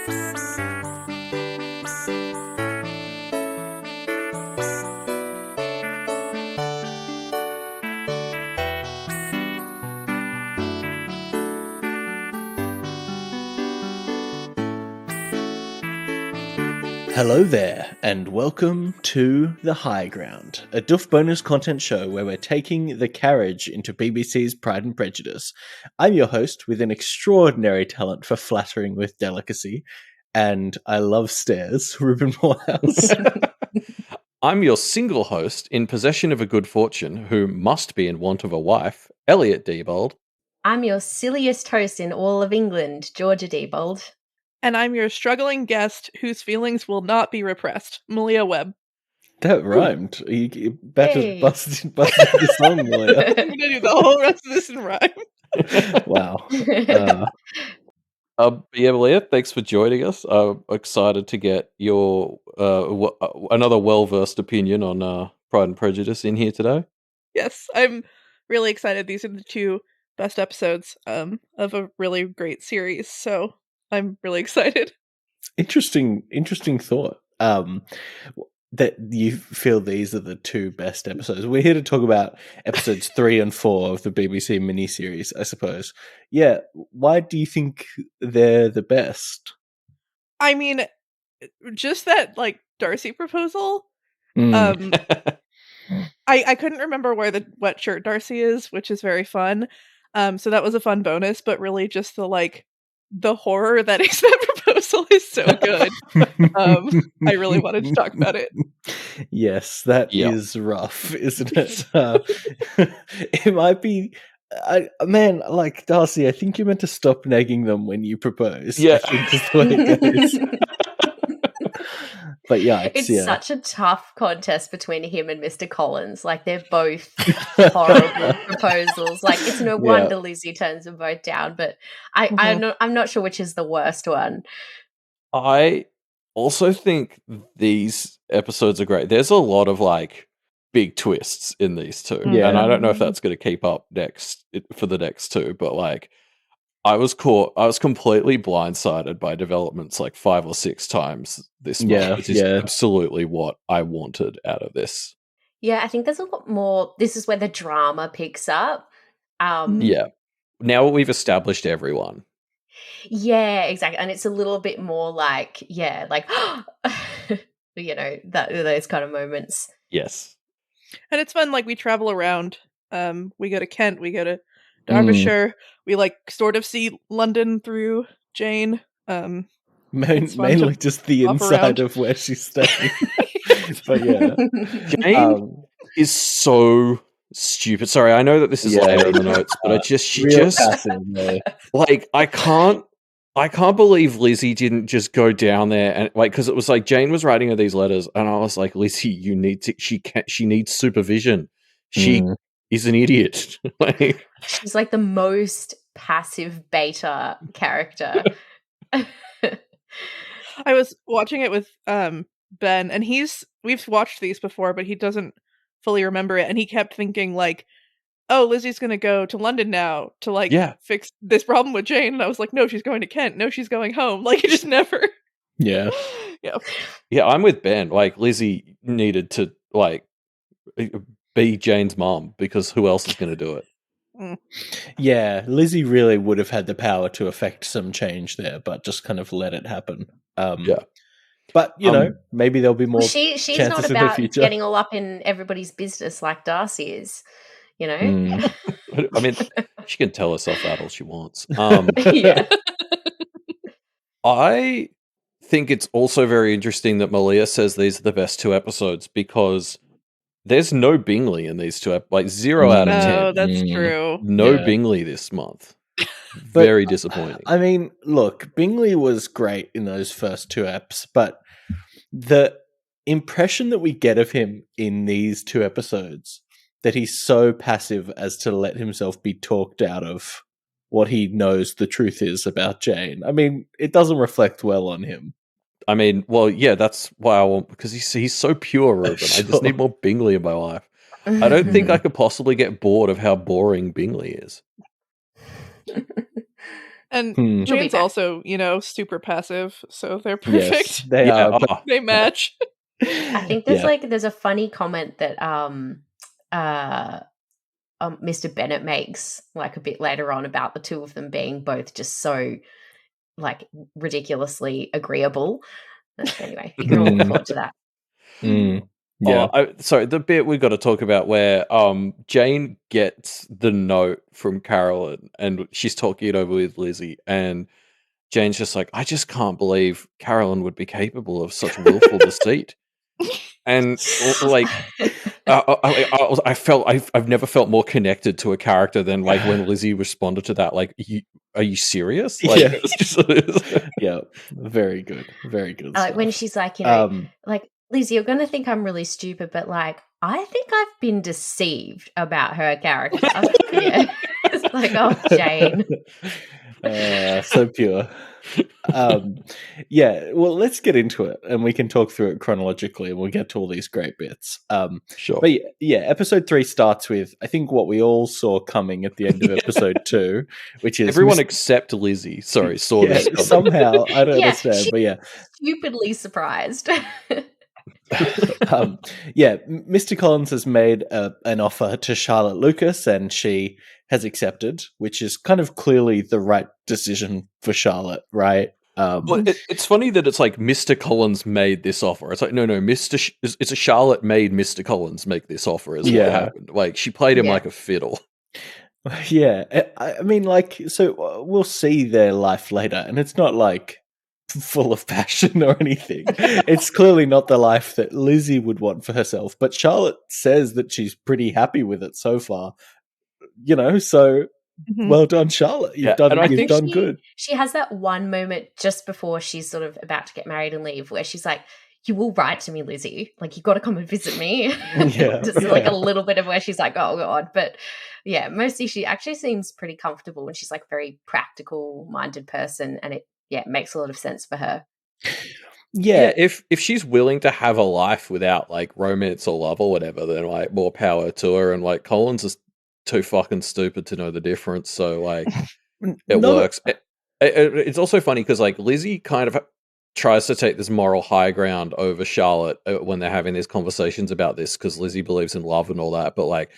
Hello there, and welcome to The High Ground, a Duff bonus content show where we're taking the carriage into BBC's Pride and Prejudice. I'm your host with an extraordinary talent for flattering with delicacy, and I love stairs, Reuben Morehouse. I'm your single host in possession of a good fortune who must be in want of a wife, Elliot Diebold. I'm your silliest host in all of England, Georgia Diebold. And I'm your struggling guest whose feelings will not be repressed, Malia Webb. That rhymed. You better busted the song, Malia. I'm going to do the whole rest of this in rhyme. Wow. Yeah, Malia, thanks for joining us. I'm excited to get your another well-versed opinion on Pride and Prejudice in here today. Yes, I'm really excited. These are the two best episodes of a really great series, so I'm really excited. Interesting thought. That you feel these are the two best episodes. We're here to talk about episodes 3 and 4 of the BBC miniseries, I suppose. Yeah, why do you think they're the best? I mean, just that, like, Darcy proposal. I couldn't remember where the wet shirt Darcy is, which is very fun. So that was a fun bonus, but really just the horror that is that proposal is so good. I really wanted to talk about it. Yes, that is rough, isn't it? It might be. Like Darcy, I think you're meant to stop nagging them when you propose. Yeah, I think that's the way it goes. But yeah, it's such a tough contest between him and Mr. Collins. Like, they're both horrible proposals. Like, it's no wonder Lizzie turns them both down. But I'm not sure which is the worst one. I also think these episodes are great. There's a lot of like big twists in these two, and I don't know if that's going to keep up for the next two. But like, I was completely blindsided by developments like 5 or 6 times this month, which is absolutely what I wanted out of this. Yeah, I think there's a lot more. This is where the drama picks up. Yeah. Now we've established everyone. Yeah, exactly. And it's a little bit more like, you know, those kind of moments. Yes. And it's fun, like, we travel around. We go to Kent, we go to Derbyshire. We like sort of see London through Jane. Mainly just the inside of where she's staying. But yeah, Jane is so stupid. Sorry, I know that this is later in the notes, but she just like I can't believe Lizzie didn't just go down there and like, because it was like Jane was writing her these letters, and I was like, Lizzie, she needs supervision. She is an idiot. Like, she's like the most passive beta character. I was watching it with Ben, and we've watched these before, but he doesn't fully remember it, and he kept thinking like, oh, Lizzie's gonna go to London now to fix this problem with Jane. And I was like, no, she's going to Kent. No, she's going home. Like, he just never. Yeah. I'm with Ben. Like, Lizzie needed to like be Jane's mom, because who else is going to do it? Yeah, Lizzie really would have had the power to affect some change there, but just kind of let it happen. But you know, maybe there'll be more. She's not about getting all up in everybody's business like Darcy is. You know, I mean, she can tell herself that all she wants. I think it's also very interesting that Malia says these are the best 2 episodes, because there's no Bingley in these 2 like 0 out of 10. Oh, that's true. No Bingley this month. Very disappointing. I mean, look, Bingley was great in those first 2 eps, but the impression that we get of him in these 2 episodes, that he's so passive as to let himself be talked out of what he knows the truth is about Jane. I mean, it doesn't reflect well on him. I mean, well, yeah, that's why I want, because he's so pure, Reuben. Sure. I just need more Bingley in my life. I don't think I could possibly get bored of how boring Bingley is. And She'll be Jane's back. also, super passive, so they're perfect. Yes, they are. They match. I think there's a funny comment that Mr. Bennett makes like a bit later on about the two of them being both just so like ridiculously agreeable. Anyway, you can all look forward to that. Yeah. Sorry, the bit we got to talk about where Jane gets the note from Carolyn and she's talking it over with Lizzie, and Jane's just like, I just can't believe Carolyn would be capable of such willful deceit. And like, I felt I've never felt more connected to a character than like when Lizzie responded to that. Like, are you serious? Like, Yeah. Yeah, very good, very good. Like when she's like, like, Lizzie, you're gonna think I'm really stupid, but like, I think I've been deceived about her character. Yeah, it's like, oh, Jane, so pure. Yeah, well, let's get into it and we can talk through it chronologically and we'll get to all these great bits. Sure. But yeah, episode 3 starts with, I think, what we all saw coming at the end of episode 2, which is everyone except Lizzie. Sorry, saw this coming. Somehow. I don't understand, but yeah. Stupidly surprised. Mr. Collins has made an offer to Charlotte Lucas and she has accepted, which is kind of clearly the right decision for Charlotte, right? Well, it's funny that it's like Mr. Collins made this offer. It's like, no, it's a Charlotte made Mr. Collins make this offer is what happened. Like, she played him like a fiddle. Yeah, I mean, like, so we'll see their life later, and it's not like full of passion or anything. It's clearly not the life that Lizzie would want for herself, but Charlotte says that she's pretty happy with it so far. So well done, Charlotte. You've done good. She has that one moment just before she's sort of about to get married and leave where she's like, you will write to me, Lizzie. Like, you got to come and visit me. Just like a little bit of where she's like, oh, God. But yeah, mostly she actually seems pretty comfortable and she's like a very practical-minded person, and it makes a lot of sense for her. Yeah, if she's willing to have a life without like romance or love or whatever, then like more power to her. And like Collins is too fucking stupid to know the difference, so like it works. It's also funny because like Lizzie kind of tries to take this moral high ground over Charlotte when they're having these conversations about this, because Lizzie believes in love and all that, but like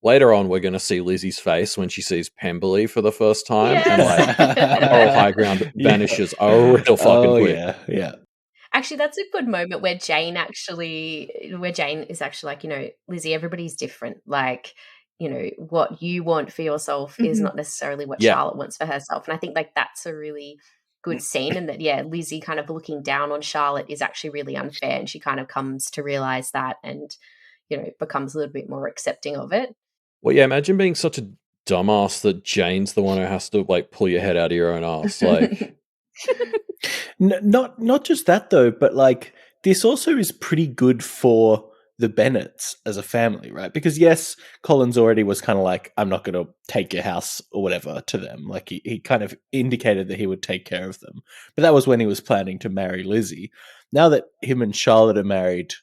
later on we're going to see Lizzie's face when she sees Pemberley for the first time, and like moral high ground vanishes real fucking quick. Yeah. Actually, that's a good moment where Jane is actually like, Lizzie, everybody's different. Like, what you want for yourself is not necessarily what Charlotte wants for herself. And I think like that's a really good scene, and that, Lizzie kind of looking down on Charlotte is actually really unfair, and she kind of comes to realize that and, becomes a little bit more accepting of it. Well, yeah, imagine being such a dumbass that Jane's the one who has to like pull your head out of your own ass. Like, not just that though, but like this also is pretty good for the Bennets as a family, right? Because yes, Collins already was kind of like, I'm not going to take your house or whatever to them. Like he kind of indicated that he would take care of them. But that was when he was planning to marry Lizzie. Now that him and Charlotte are married,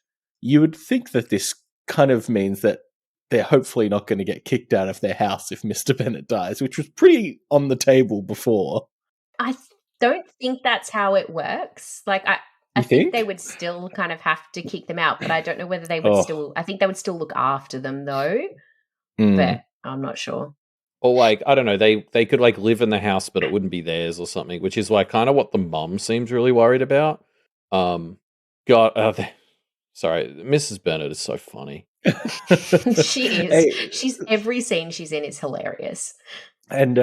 you would think that this kind of means that they're hopefully not going to get kicked out of their house if Mr. Bennet dies, which was pretty on the table before. I don't think that's how it works. Like, I think they would still kind of have to kick them out, but I don't know whether they would still... I think they would still look after them, though, but I'm not sure. Or, like, I don't know, they could, like, live in the house, but it wouldn't be theirs or something, which is, like, kind of what the mum seems really worried about. Sorry, Mrs. Bennet is so funny. She is. She's every scene she's in is hilarious. And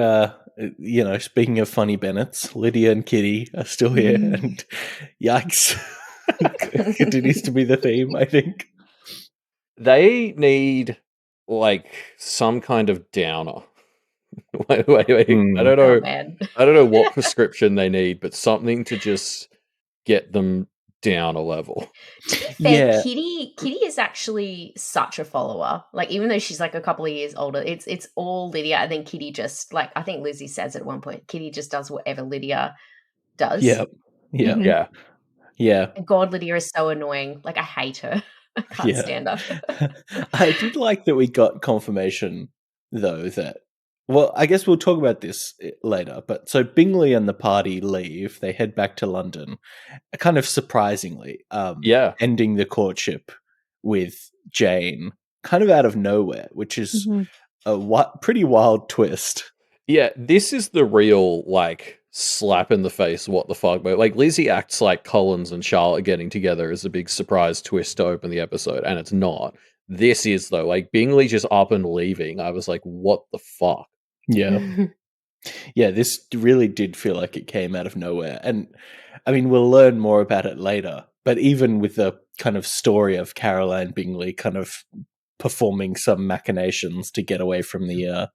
speaking of funny Bennets, Lydia and Kitty are still here, and yikes, continues to be the theme. I think they need like some kind of downer. wait. I don't know. I don't know what prescription they need, but something to just get them down a level. To be fair, Kitty is actually such a follower. Like, even though she's like a couple of years older, it's all Lydia, and then Kitty just, like, I think Lizzie says at one point, Kitty just does whatever Lydia does. Yeah. And God, Lydia is so annoying. Like, I hate her. I can't stand her. I did like that we got confirmation though that Well, I guess we'll talk about this later. But so Bingley and the party leave. They head back to London, kind of surprisingly. Ending the courtship with Jane, kind of out of nowhere, which is a pretty wild twist. Yeah, this is the real, like, slap in the face, what the fuck. But, like, Lizzie acts like Collins and Charlotte getting together is a big surprise twist to open the episode, and it's not. This is, though. Like, Bingley just up and leaving. I was like, what the fuck? Yeah. Yeah, this really did feel like it came out of nowhere. And, I mean, we'll learn more about it later. But even with the kind of story of Caroline Bingley kind of performing some machinations to get away from the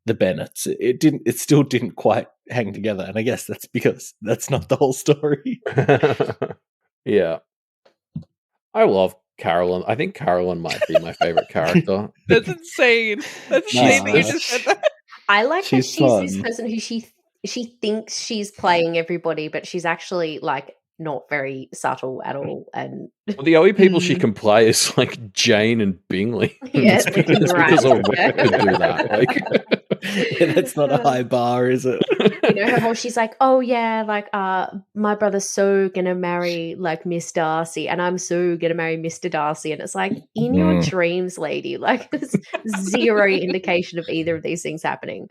Bennets, it still didn't quite hang together, and I guess that's because that's not the whole story. Yeah, I love Carolyn. I think Carolyn might be my favorite character. That's insane. That's insane that you just said that. I like that she's this person who she thinks she's playing everybody, but she's actually like not very subtle at all. And well, the only people she can play is like Jane and Bingley. Yeah, because all women could do that. Like, that's not a high bar, is it? You know, her whole she's like, oh yeah, like my brother's so gonna marry like Miss Darcy, and I'm so gonna marry Mr. Darcy, and it's like in your dreams, lady. Like there's zero indication of either of these things happening.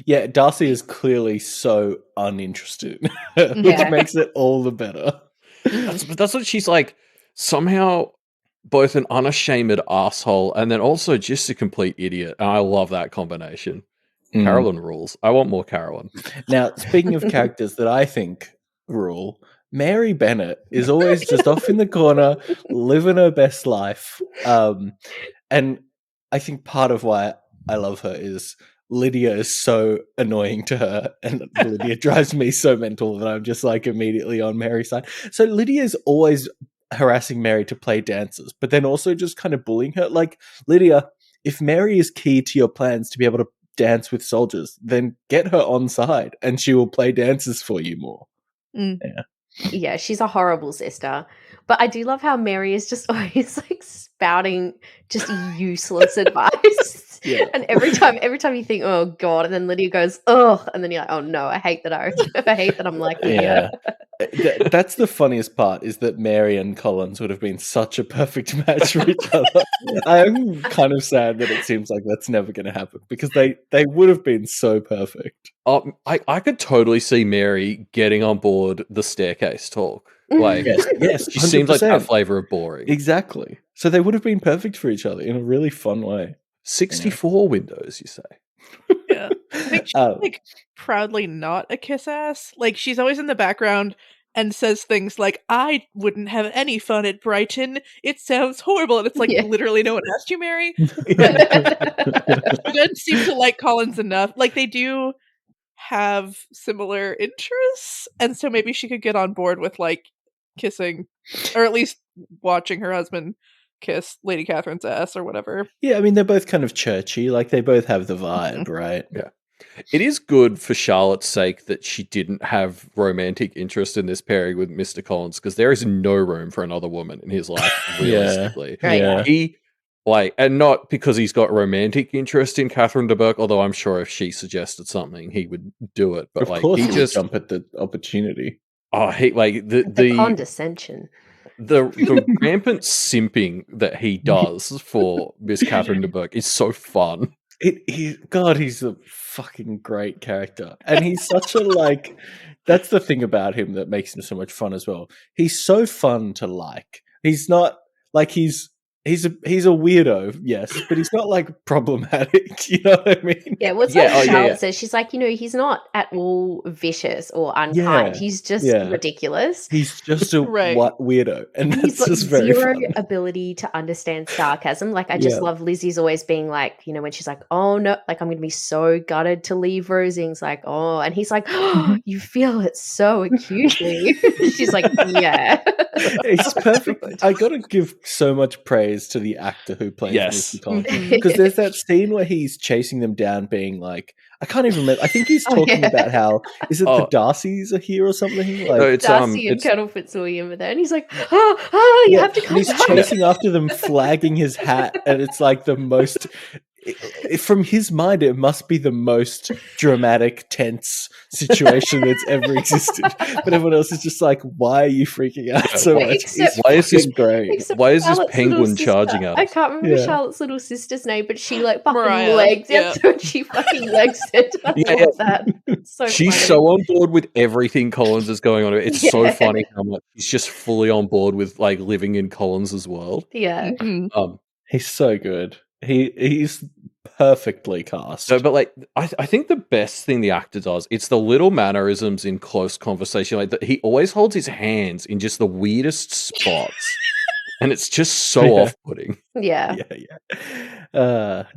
Yeah, Darcy is clearly so uninterested, which makes it all the better. That's what she's like. Somehow both an unashamed asshole and then also just a complete idiot. And I love that combination. Carolyn rules. I want more Carolyn. Now, speaking of characters that I think rule, Mary Bennet is always just off in the corner, living her best life. And I think part of why I love her is Lydia is so annoying to her, and Lydia drives me so mental that I'm just like immediately on Mary's side. So Lydia is always harassing Mary to play dances, but then also just kind of bullying her. Like, Lydia, if Mary is key to your plans to be able to dance with soldiers, then get her on side and she will play dances for you more. Yeah, she's a horrible sister. But I do love how Mary is just always like spouting just useless advice. Yeah. And every time you think, oh God, and then Lydia goes, oh, and then you're like, oh no, I hate that I hate that I'm like Lydia. Yeah. That's the funniest part, is that Mary and Collins would have been such a perfect match for each other. I'm kind of sad that it seems like that's never going to happen, because they would have been so perfect. I could totally see Mary getting on board the staircase talk. Like, yes, she seems like that flavor of boring. Exactly. So they would have been perfect for each other in a really fun way. 64 windows, you say? Yeah. I think she's like proudly not a kiss ass. Like, she's always in the background and says things like, I wouldn't have any fun at Brighton. It sounds horrible. And it's like, literally no one asked you, Mary. But she doesn't seem to like Collins enough. Like, they do have similar interests, and so maybe she could get on board with like kissing, or at least watching her husband kiss Lady Catherine's ass or whatever. Yeah, I mean, they're both kind of churchy. Like, they both have the vibe, right? Yeah. It is good for Charlotte's sake that she didn't have romantic interest in this pairing with Mr. Collins, because there is no room for another woman in his life, realistically. Right. He, like, and not because he's got romantic interest in Catherine de Bourgh, although I'm sure if she suggested something, he would do it. But of course, he just jump at the opportunity. Oh, he like the condescension. The rampant simping that he does for Miss Catherine de Bourgh is so fun. He's a fucking great character. And he's such a, like, that's the thing about him that makes him so much fun as well. He's so fun to like. He's not, like, he's a weirdo, yes, but he's not like problematic. You know what I mean? Yeah, what's like Charlotte says? She's like, he's not at all vicious or unkind. Yeah, he's just ridiculous. He's just a weirdo, and that's he's just very zero fun. ability to understand sarcasm. Like, I just love Lizzie's always being like, when she's like, oh no, like, I'm going to be so gutted to leave Rosings. Like, oh, and he's like, oh, you feel it so acutely. She's like, yeah. It's perfect. I got to give so much praise to the actor who plays Mr. Collins, because there's that scene where he's chasing them down, being like, I can't even remember. I think he's talking about how, is it the Darcys are here or something? Like, no, it's Darcy and Colonel Fitzwilliam are there, and he's like, you have to come. He's chasing after them, flagging his hat, and it's like the most from his mind, it must be the most dramatic, tense situation that's ever existed. But everyone else is just like, why are you freaking out so much? Why is this great? Why is this penguin charging at us? I can't remember Charlotte's little sister's name, but she like fucking Mariah, legs it. So she fucking legs it. I love that. It's so she's funny. so on board with everything Collins is going on. It's so funny how much she's just fully on board with like living in Collins' world. Yeah. He's so good. He's perfectly cast. No, but like I think the best thing the actor does, it's the little mannerisms in close conversation. Like he always holds his hands in just the weirdest spots, and it's just so off-putting. Yeah.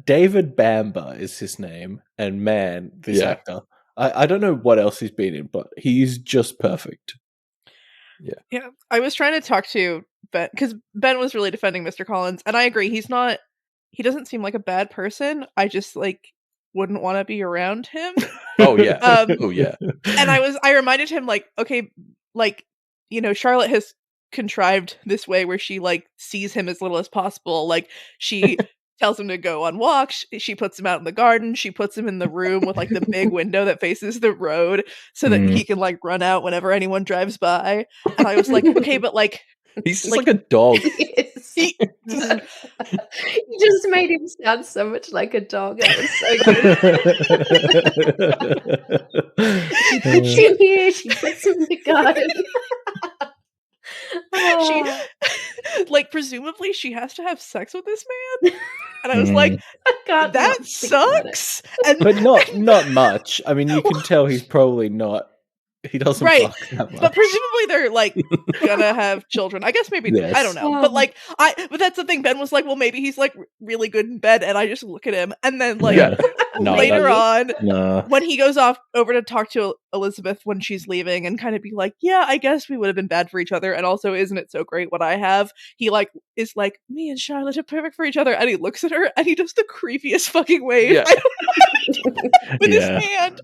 David Bamber is his name, and man, this actor. I don't know what else he's been in, but he's just perfect. Yeah. I was trying to talk to Ben because Ben was really defending Mr. Collins, and I agree. He doesn't seem like a bad person. I just like wouldn't want to be around him. Oh yeah. And I reminded him like, okay, like, you know, Charlotte has contrived this way where she like sees him as little as possible. Like she tells him to go on walks. She puts him out in the garden. She puts him in the room with like the big window that faces the road so that he can like run out whenever anyone drives by. And I was like, okay, but like he's just like a dog. You just made him sound so much like a dog. That was so good. She puts him here. She puts him in the garden. She like presumably she has to have sex with this man, and I was like, that sucks. But not much. I mean, you can tell he's probably not. He doesn't fuck that much. But presumably they're like gonna have children. I guess maybe I don't know. But like but that's the thing. Ben was like, well, maybe he's like really good in bed, and I just look at him, and then like later on, when he goes off over to talk to Elizabeth when she's leaving, and kind of be like, yeah, I guess we would have been bad for each other, and also isn't it so great what I have? He like is like, me and Charlotte are perfect for each other, and he looks at her and he does the creepiest fucking wave with his hand.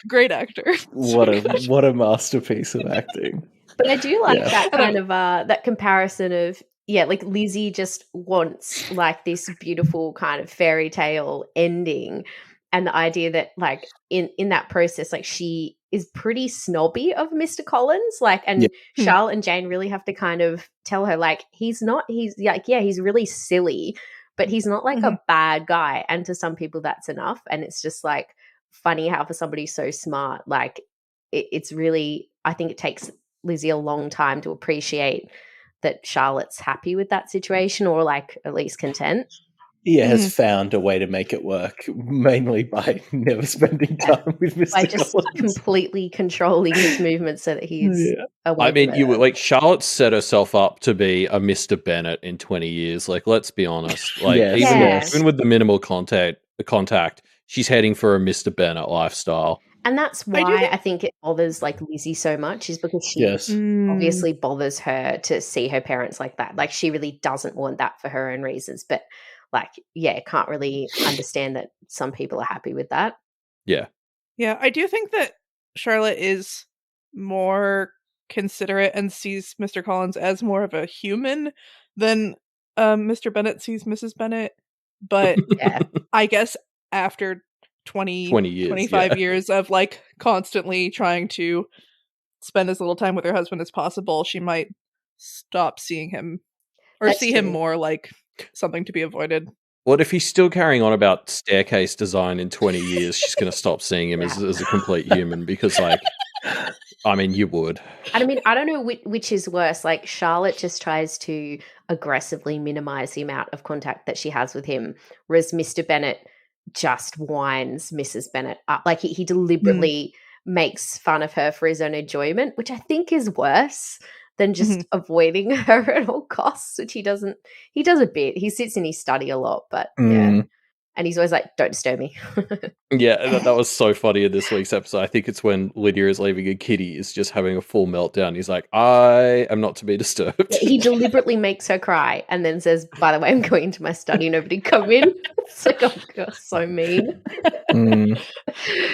Great actor. What a masterpiece of acting. But I do like that kind of that comparison of like Lizzie just wants like this beautiful kind of fairy tale ending, and the idea that like in that process, like she is pretty snobby of Mr. Collins, like, and Charlotte and Jane really have to kind of tell her like he's really silly, but he's not like a bad guy, and to some people that's enough. And it's just like funny how for somebody so smart, like it's really, I think it takes Lizzie a long time to appreciate that Charlotte's happy with that situation, or like at least content. Has found a way to make it work, mainly by never spending time with Mr. By just completely controlling his movements so that he's I mean, you like Charlotte set herself up to be a Mr. Bennet in 20 years. Like, let's be honest. Like, even with the minimal contact, she's heading for a Mr. Bennet lifestyle. And that's why I think it bothers like Lizzie so much, is because she obviously bothers her to see her parents like that. Like she really doesn't want that for her own reasons. But like, can't really understand that some people are happy with that. Yeah, I do think that Charlotte is more considerate and sees Mr. Collins as more of a human than Mr. Bennet sees Mrs. Bennet. But I guess after 20 years, 25 years of like constantly trying to spend as little time with her husband as possible, she might stop seeing him or see him more like something to be avoided. What if he's still carrying on about staircase design in 20 years? She's going to stop seeing him as a complete human, because like, I mean, you would. And I mean, I don't know which is worse. Like Charlotte just tries to aggressively minimize the amount of contact that she has with him, whereas Mr. Bennet just winds Mrs. Bennet up. Like he deliberately makes fun of her for his own enjoyment, which I think is worse than just avoiding her at all costs, which he does a bit. He sits in his study a lot, but and he's always like, don't disturb me. That was so funny in this week's episode. I think it's when Lydia is leaving and Kitty is just having a full meltdown. He's like, I am not to be disturbed. He deliberately makes her cry and then says, by the way, I'm going into my study, nobody come in. It's like, oh God, so mean. And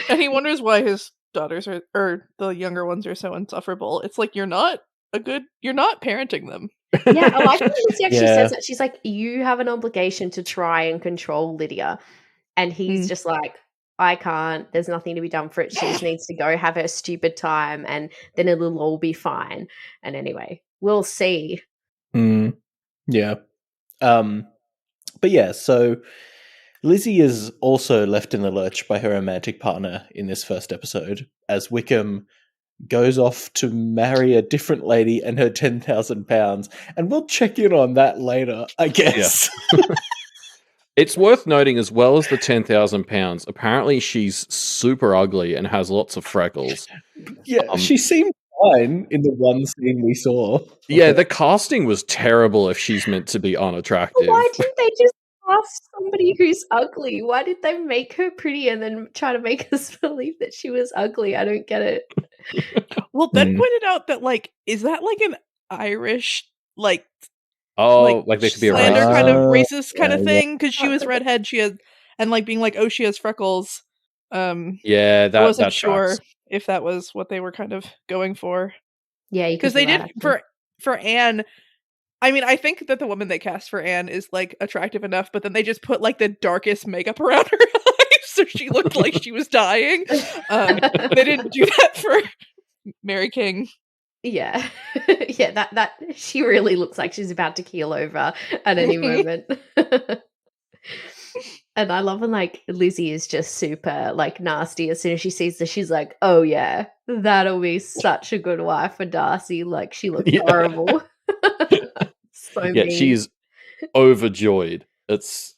he wonders why his daughters or the younger ones are so insufferable. It's like, you're not parenting them. Yeah, I like when Lizzie actually says that. She's like, you have an obligation to try and control Lydia. And he's just like, I can't. There's nothing to be done for it. She just needs to go have her stupid time and then it'll all be fine. And anyway, we'll see. Yeah. But yeah, so Lizzie is also left in the lurch by her romantic partner in this first episode as Wickham goes off to marry a different lady and her £10,000. And we'll check in on that later, I guess. Yeah. It's worth noting, as well as the £10,000, apparently she's super ugly and has lots of freckles. Yeah, she seemed fine in the one scene we saw. Yeah, the casting was terrible if she's meant to be unattractive. Why didn't they just cast somebody who's ugly? Why did they make her pretty and then try to make us believe that she was ugly? I don't get it. Well, Ben pointed out that, like, is that like an Irish, like, like they could be a slander kind of racist kind of thing? Because she was redhead, she had, and like being like, oh, she has freckles. Yeah, that I wasn't sure tracks. if that was what they were kind of going for. Yeah, because they did for Anne. I mean, I think that the woman they cast for Anne is like attractive enough, but then they just put like the darkest makeup around her eyes, so she looked like she was dying. They didn't do that for Mary King. Yeah, yeah, that she really looks like she's about to keel over at any moment. And I love when like Lizzie is just super like nasty. As soon as she sees this, she's like, "Oh yeah, that'll be such a good wife for Darcy." Like she looks horrible. So mean. She's overjoyed. It's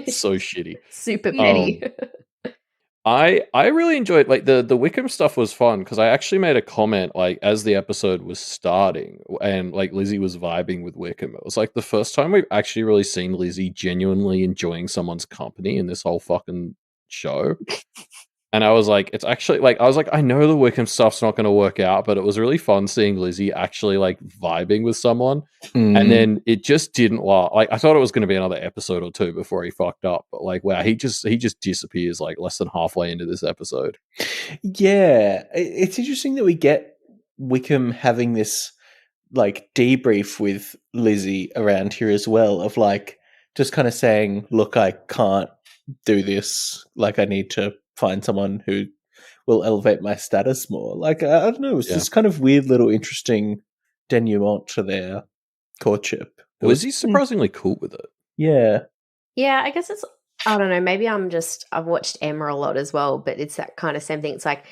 so shitty. Super petty. I really enjoyed, like, the Wickham stuff was fun because I actually made a comment like as the episode was starting and like Lizzie was vibing with Wickham. It was like the first time we've actually really seen Lizzie genuinely enjoying someone's company in this whole fucking show. And I was like, it's actually like, I know the Wickham stuff's not going to work out, but it was really fun seeing Lizzie actually like vibing with someone. And then it just didn't like, I thought it was going to be another episode or two before he fucked up. But like, wow, he just disappears like less than halfway into this episode. Yeah. It's interesting that we get Wickham having this like debrief with Lizzie around here as well, of like just kind of saying, look, I can't do this. Like I need to find someone who will elevate my status more. Like, I don't know, it's this kind of weird little interesting denouement to their courtship. Lizzie's surprisingly cool with it. Yeah. Yeah, I guess it's, I don't know, maybe I've watched Emma a lot as well, but it's that kind of same thing. It's like,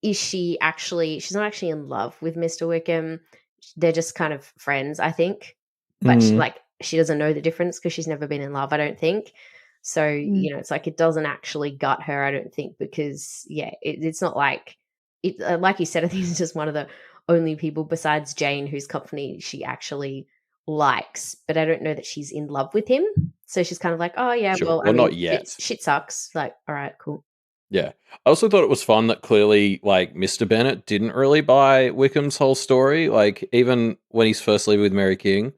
she's not actually in love with Mr. Wickham. They're just kind of friends, I think. But she doesn't know the difference because she's never been in love, I don't think. So, you know, it's like it doesn't actually gut her, I don't think, because, it's not like, like you said, I think it's just one of the only people besides Jane whose company she actually likes. But I don't know that she's in love with him. So she's kind of like, oh, yeah, sure. well, I mean, not yet. Shit sucks. Like, all right, cool. Yeah. I also thought it was fun that clearly, like, Mr. Bennet didn't really buy Wickham's whole story. Like, even when he's first leaving with Mary King,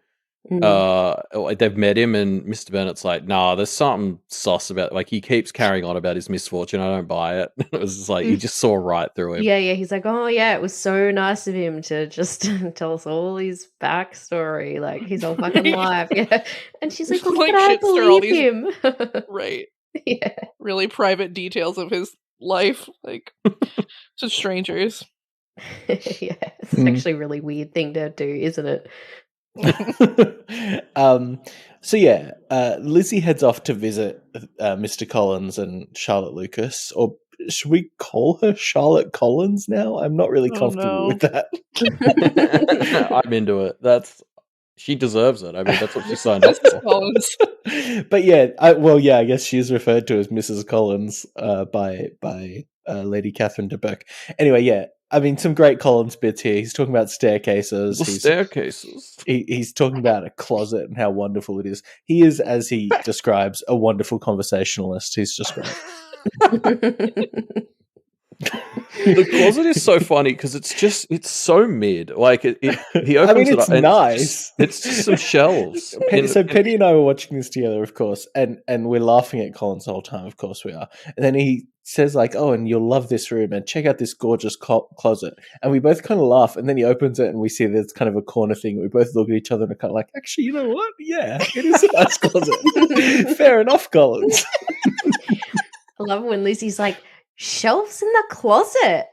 they've met him and Mr. Bennet's like, nah, there's something sus about it. Like, he keeps carrying on about his misfortune. I don't buy it. It was just like, he just saw right through him. Yeah, he's like, oh yeah, it was so nice of him to just tell us all his backstory, like his whole fucking life. Yeah. And she's like, well, I believe him. Right. Yeah. Really private details of his life, like to strangers. Yeah. It's actually a really weird thing to do, isn't it? Lizzie heads off to visit Mr. Collins and Charlotte Lucas, or should we call her Charlotte Collins now? I'm not really comfortable with that. I'm into it. She deserves it. I mean, that's what she signed up for. Collins. But I guess she is referred to as Mrs. Collins by Lady Catherine de Bourgh. Anyway, I mean, some great Collins bits here. He's talking about staircases. He's talking about a closet and how wonderful it is. He is, as he describes, a wonderful conversationalist. He's just great. The closet is so funny because it's so mid. Like he opens it up. It's nice. It's just some shelves. Penny and I were watching this together, of course, and we're laughing at Collins the whole time. Of course we are. And then he says like, "Oh, and you'll love this room, and check out this gorgeous closet." And we both kind of laugh, and then he opens it, and we see there's kind of a corner thing. We both look at each other and are kind of like, "Actually, you know what? Yeah, it is a nice closet. Fair enough, Collins." I love when Lizzie's like, "Shelves in the closet."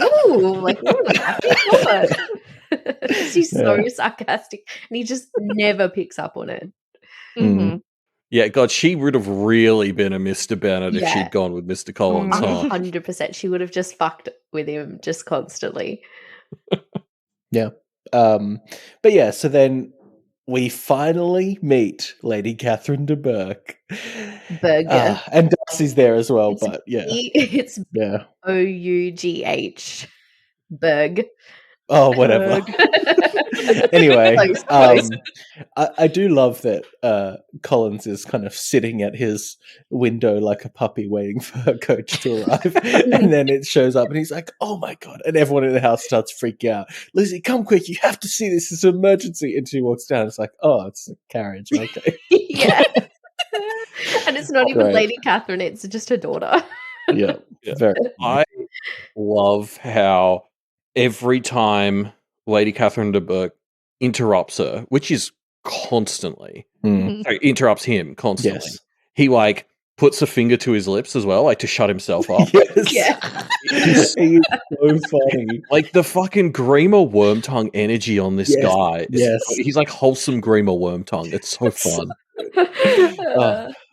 Ooh, like, ooh, happy thought. She's so sarcastic, and he just never picks up on it. Mm-hmm. Yeah, God, she would have really been a Mr. Bennet if she'd gone with Mr. Collins. 100%. She would have just fucked with him just constantly. Yeah. But yeah, so then we finally meet Lady Catherine de Bourgh. And Darcy's there as well, but yeah. It's Bough. Berg. Oh, whatever. Anyway, close. I do love that Collins is kind of sitting at his window like a puppy waiting for her coach to arrive. And then it shows up and he's like, "Oh my God." And everyone in the house starts freaking out. "Lizzie, come quick. You have to see this. It's an emergency." And she walks down. It's like, "Oh, it's a carriage." Okay. Yeah. And it's not even Lady Catherine. It's just her daughter. Yeah. Very. I love how every time Lady Catherine de Bourgh interrupts her, which is constantly, interrupts him constantly, he like puts a finger to his lips as well, like to shut himself up. Yes. Yeah. He's so funny. Like the fucking Grima Wormtongue energy on this guy. He's like wholesome Grima Wormtongue. It's so fun.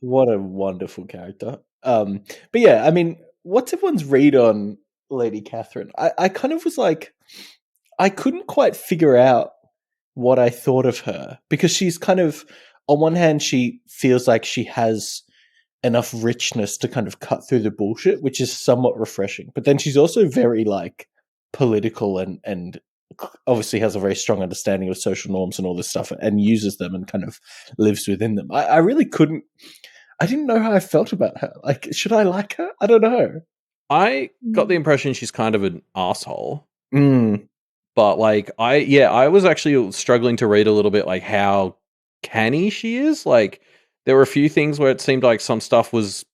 What a wonderful character. But yeah, I mean, what's everyone's read on Lady Catherine? I kind of was like, I couldn't quite figure out what I thought of her, because she's kind of, on one hand, she feels like she has enough richness to kind of cut through the bullshit, which is somewhat refreshing. But then she's also very like political and obviously has a very strong understanding of social norms and all this stuff, and uses them and kind of lives within them. I really couldn't. I didn't know how I felt about her. Like, should I like her? I don't know. I got the impression she's kind of an asshole. But like, I was actually struggling to read a little bit like how canny she is. Like, there were a few things where it seemed like some stuff was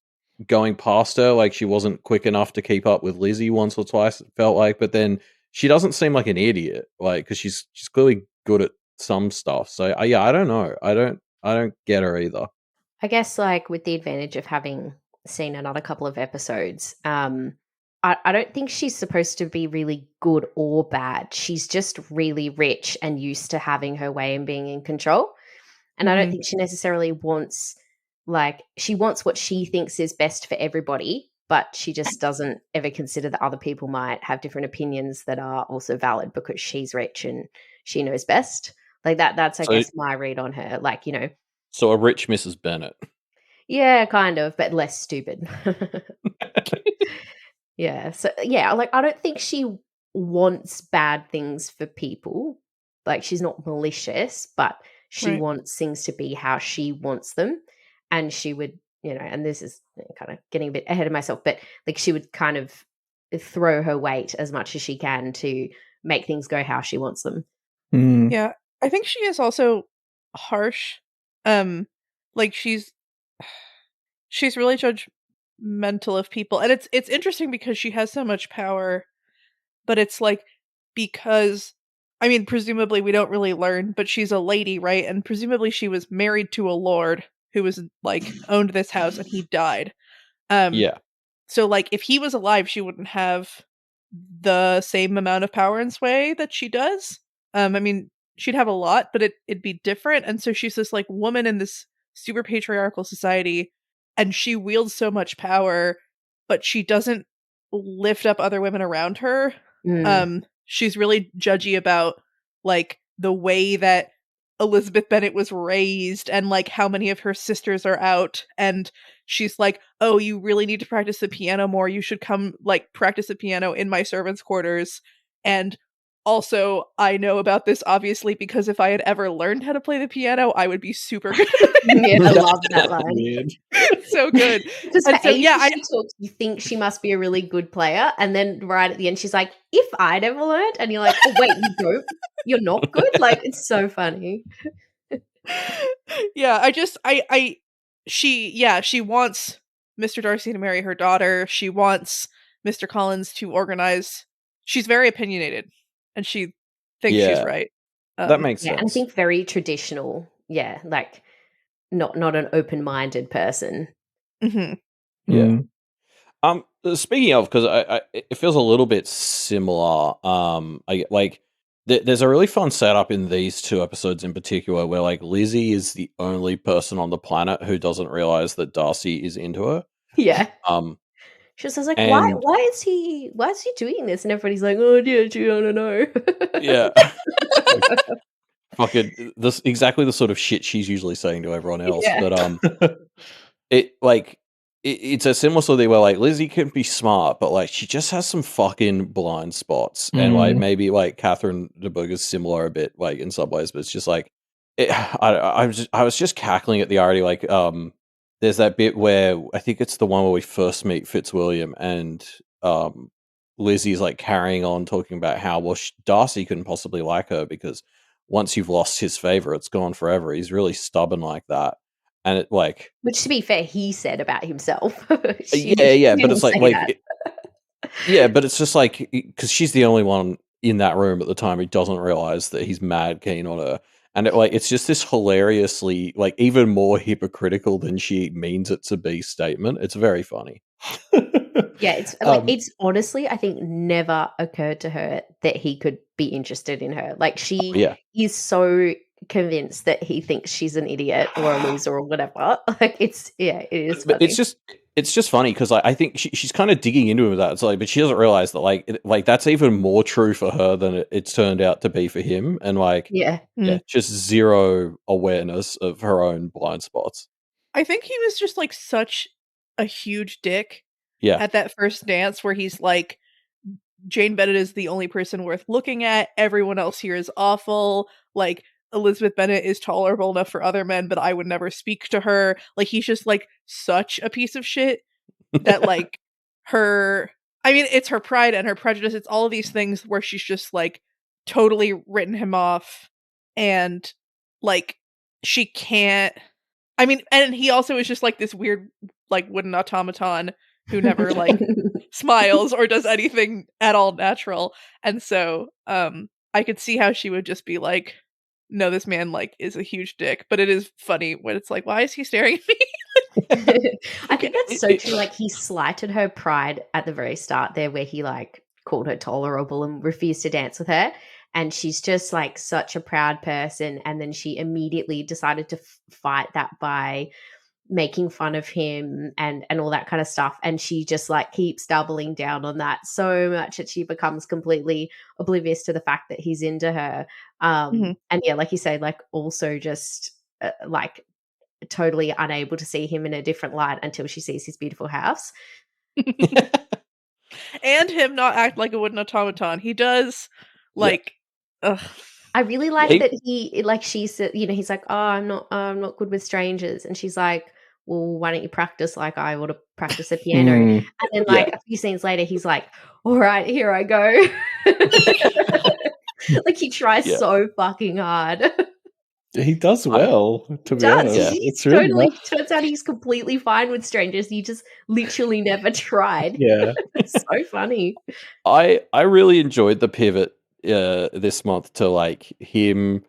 going past her. Like, she wasn't quick enough to keep up with Lizzie once or twice, it felt like. But then she doesn't seem like an idiot, like, because she's clearly good at some stuff. So I don't know. I don't get her either. I guess, like, with the advantage of having seen another couple of episodes, I don't think she's supposed to be really good or bad. She's just really rich and used to having her way and being in control. And I don't think she necessarily wants, like, she wants what she thinks is best for everybody, but she just doesn't ever consider that other people might have different opinions that are also valid because she's rich and she knows best. Like, that's I guess my read on her. Like, you know. So a rich Mrs. Bennet. Yeah, kind of, but less stupid. Yeah. So, yeah, like, I don't think she wants bad things for people. Like, she's not malicious, but she wants things to be how she wants them. And she would, you know, and this is kind of getting a bit ahead of myself, but like, she would kind of throw her weight as much as she can to make things go how she wants them. Yeah. I think she is also harsh. Like, she's really judgmental of people, and it's interesting because she has so much power, but it's like, because, I mean, presumably we don't really learn, but she's a lady, right? And presumably she was married to a lord who was like owned this house, and he died. So like, if he was alive, she wouldn't have the same amount of power and sway that she does. I mean, she'd have a lot, but it'd be different. And so she's this like woman in this super patriarchal society, and she wields so much power, but she doesn't lift up other women around her. She's really judgy about like the way that Elizabeth Bennet was raised and like how many of her sisters are out, and she's like, "Oh, you really need to practice the piano more. You should come like practice the piano in my servants' quarters." And also, I know about this obviously because if I had ever learned how to play the piano, I would be super good. Yeah, I love that line. So good. Because for ages she talks, you think she must be a really good player, and then right at the end she's like, "If I'd ever learned," and you're like, "Oh wait, you don't? You're not good?" Like, it's so funny. Yeah, she wants Mr. Darcy to marry her daughter. She wants Mr. Collins to organize. She's very opinionated, and she thinks she's right. That makes yeah, sense. and I think very traditional. Yeah, like not an open-minded person. Mm-hmm. Yeah. Speaking of, because it feels a little bit similar. There's a really fun setup in these two episodes in particular, where like Lizzie is the only person on the planet who doesn't realize that Darcy is into her. Yeah. She says like, why and is he doing this? And everybody's like, oh dear, I don't know. yeah, fucking this exactly the sort of shit she's usually saying to everyone else. Yeah. But it's a similar sort of thing where like Lizzie can be smart, but like she just has some fucking blind spots, and like maybe like Catherine de Bourgh is similar a bit, like in some ways, but it's just like I was just cackling at the already like there's that bit where I think it's the one where we first meet Fitzwilliam, and Lizzie's like carrying on talking about how Darcy couldn't possibly like her because once you've lost his favor, it's gone forever. He's really stubborn like that. And it like, which to be fair, he said about himself. But it's like, but it's just like because she's the only one in that room at the time who doesn't realize that he's mad keen on her, and it's just this hilariously like even more hypocritical than she means it to be statement. It's very funny. Yeah, it's like it's honestly, I think never occurred to her that he could be interested in her. Like she is so convinced that he thinks she's an idiot or a loser or whatever. Like it is funny. But it's just funny because I think she's kind of digging into him with that. It's like, but she doesn't realize that like that's even more true for her than it's turned out to be for him. And just zero awareness of her own blind spots. I think he was just like such a huge dick. Yeah. At that first dance where he's like, Jane Bennett is the only person worth looking at. Everyone else here is awful. Like, Elizabeth Bennet is tolerable enough for other men, but I would never speak to her. Like, he's just like such a piece of shit that like it's her pride and her prejudice. It's all of these things where she's just like totally written him off, and like she can't. I mean, and he also is just like this weird like wooden automaton who never like smiles or does anything at all natural. And so I could see how she would just be like, no, this man like is a huge dick. But it is funny when it's like, why is he staring at me? I think that's so true. Like he slighted her pride at the very start there where he like called her tolerable and refused to dance with her. And she's just like such a proud person. And then she immediately decided to fight that by making fun of him and all that kind of stuff. And she just like keeps doubling down on that so much that she becomes completely oblivious to the fact that he's into her. And yeah, like you say, like also just like totally unable to see him in a different light until she sees his beautiful house. And him not act like a wooden automaton. He does like I really like that he like she said, you know, he's like, oh, I'm not good with strangers, and she's like, well, why don't you practice like I want to practice the piano? And then like a few scenes later, he's like, all right, here I go. Like he tries so fucking hard. He does well, to be honest. It's really turns out he's completely fine with strangers. He just literally never tried. Yeah. It's so funny. I really enjoyed the pivot this month to like him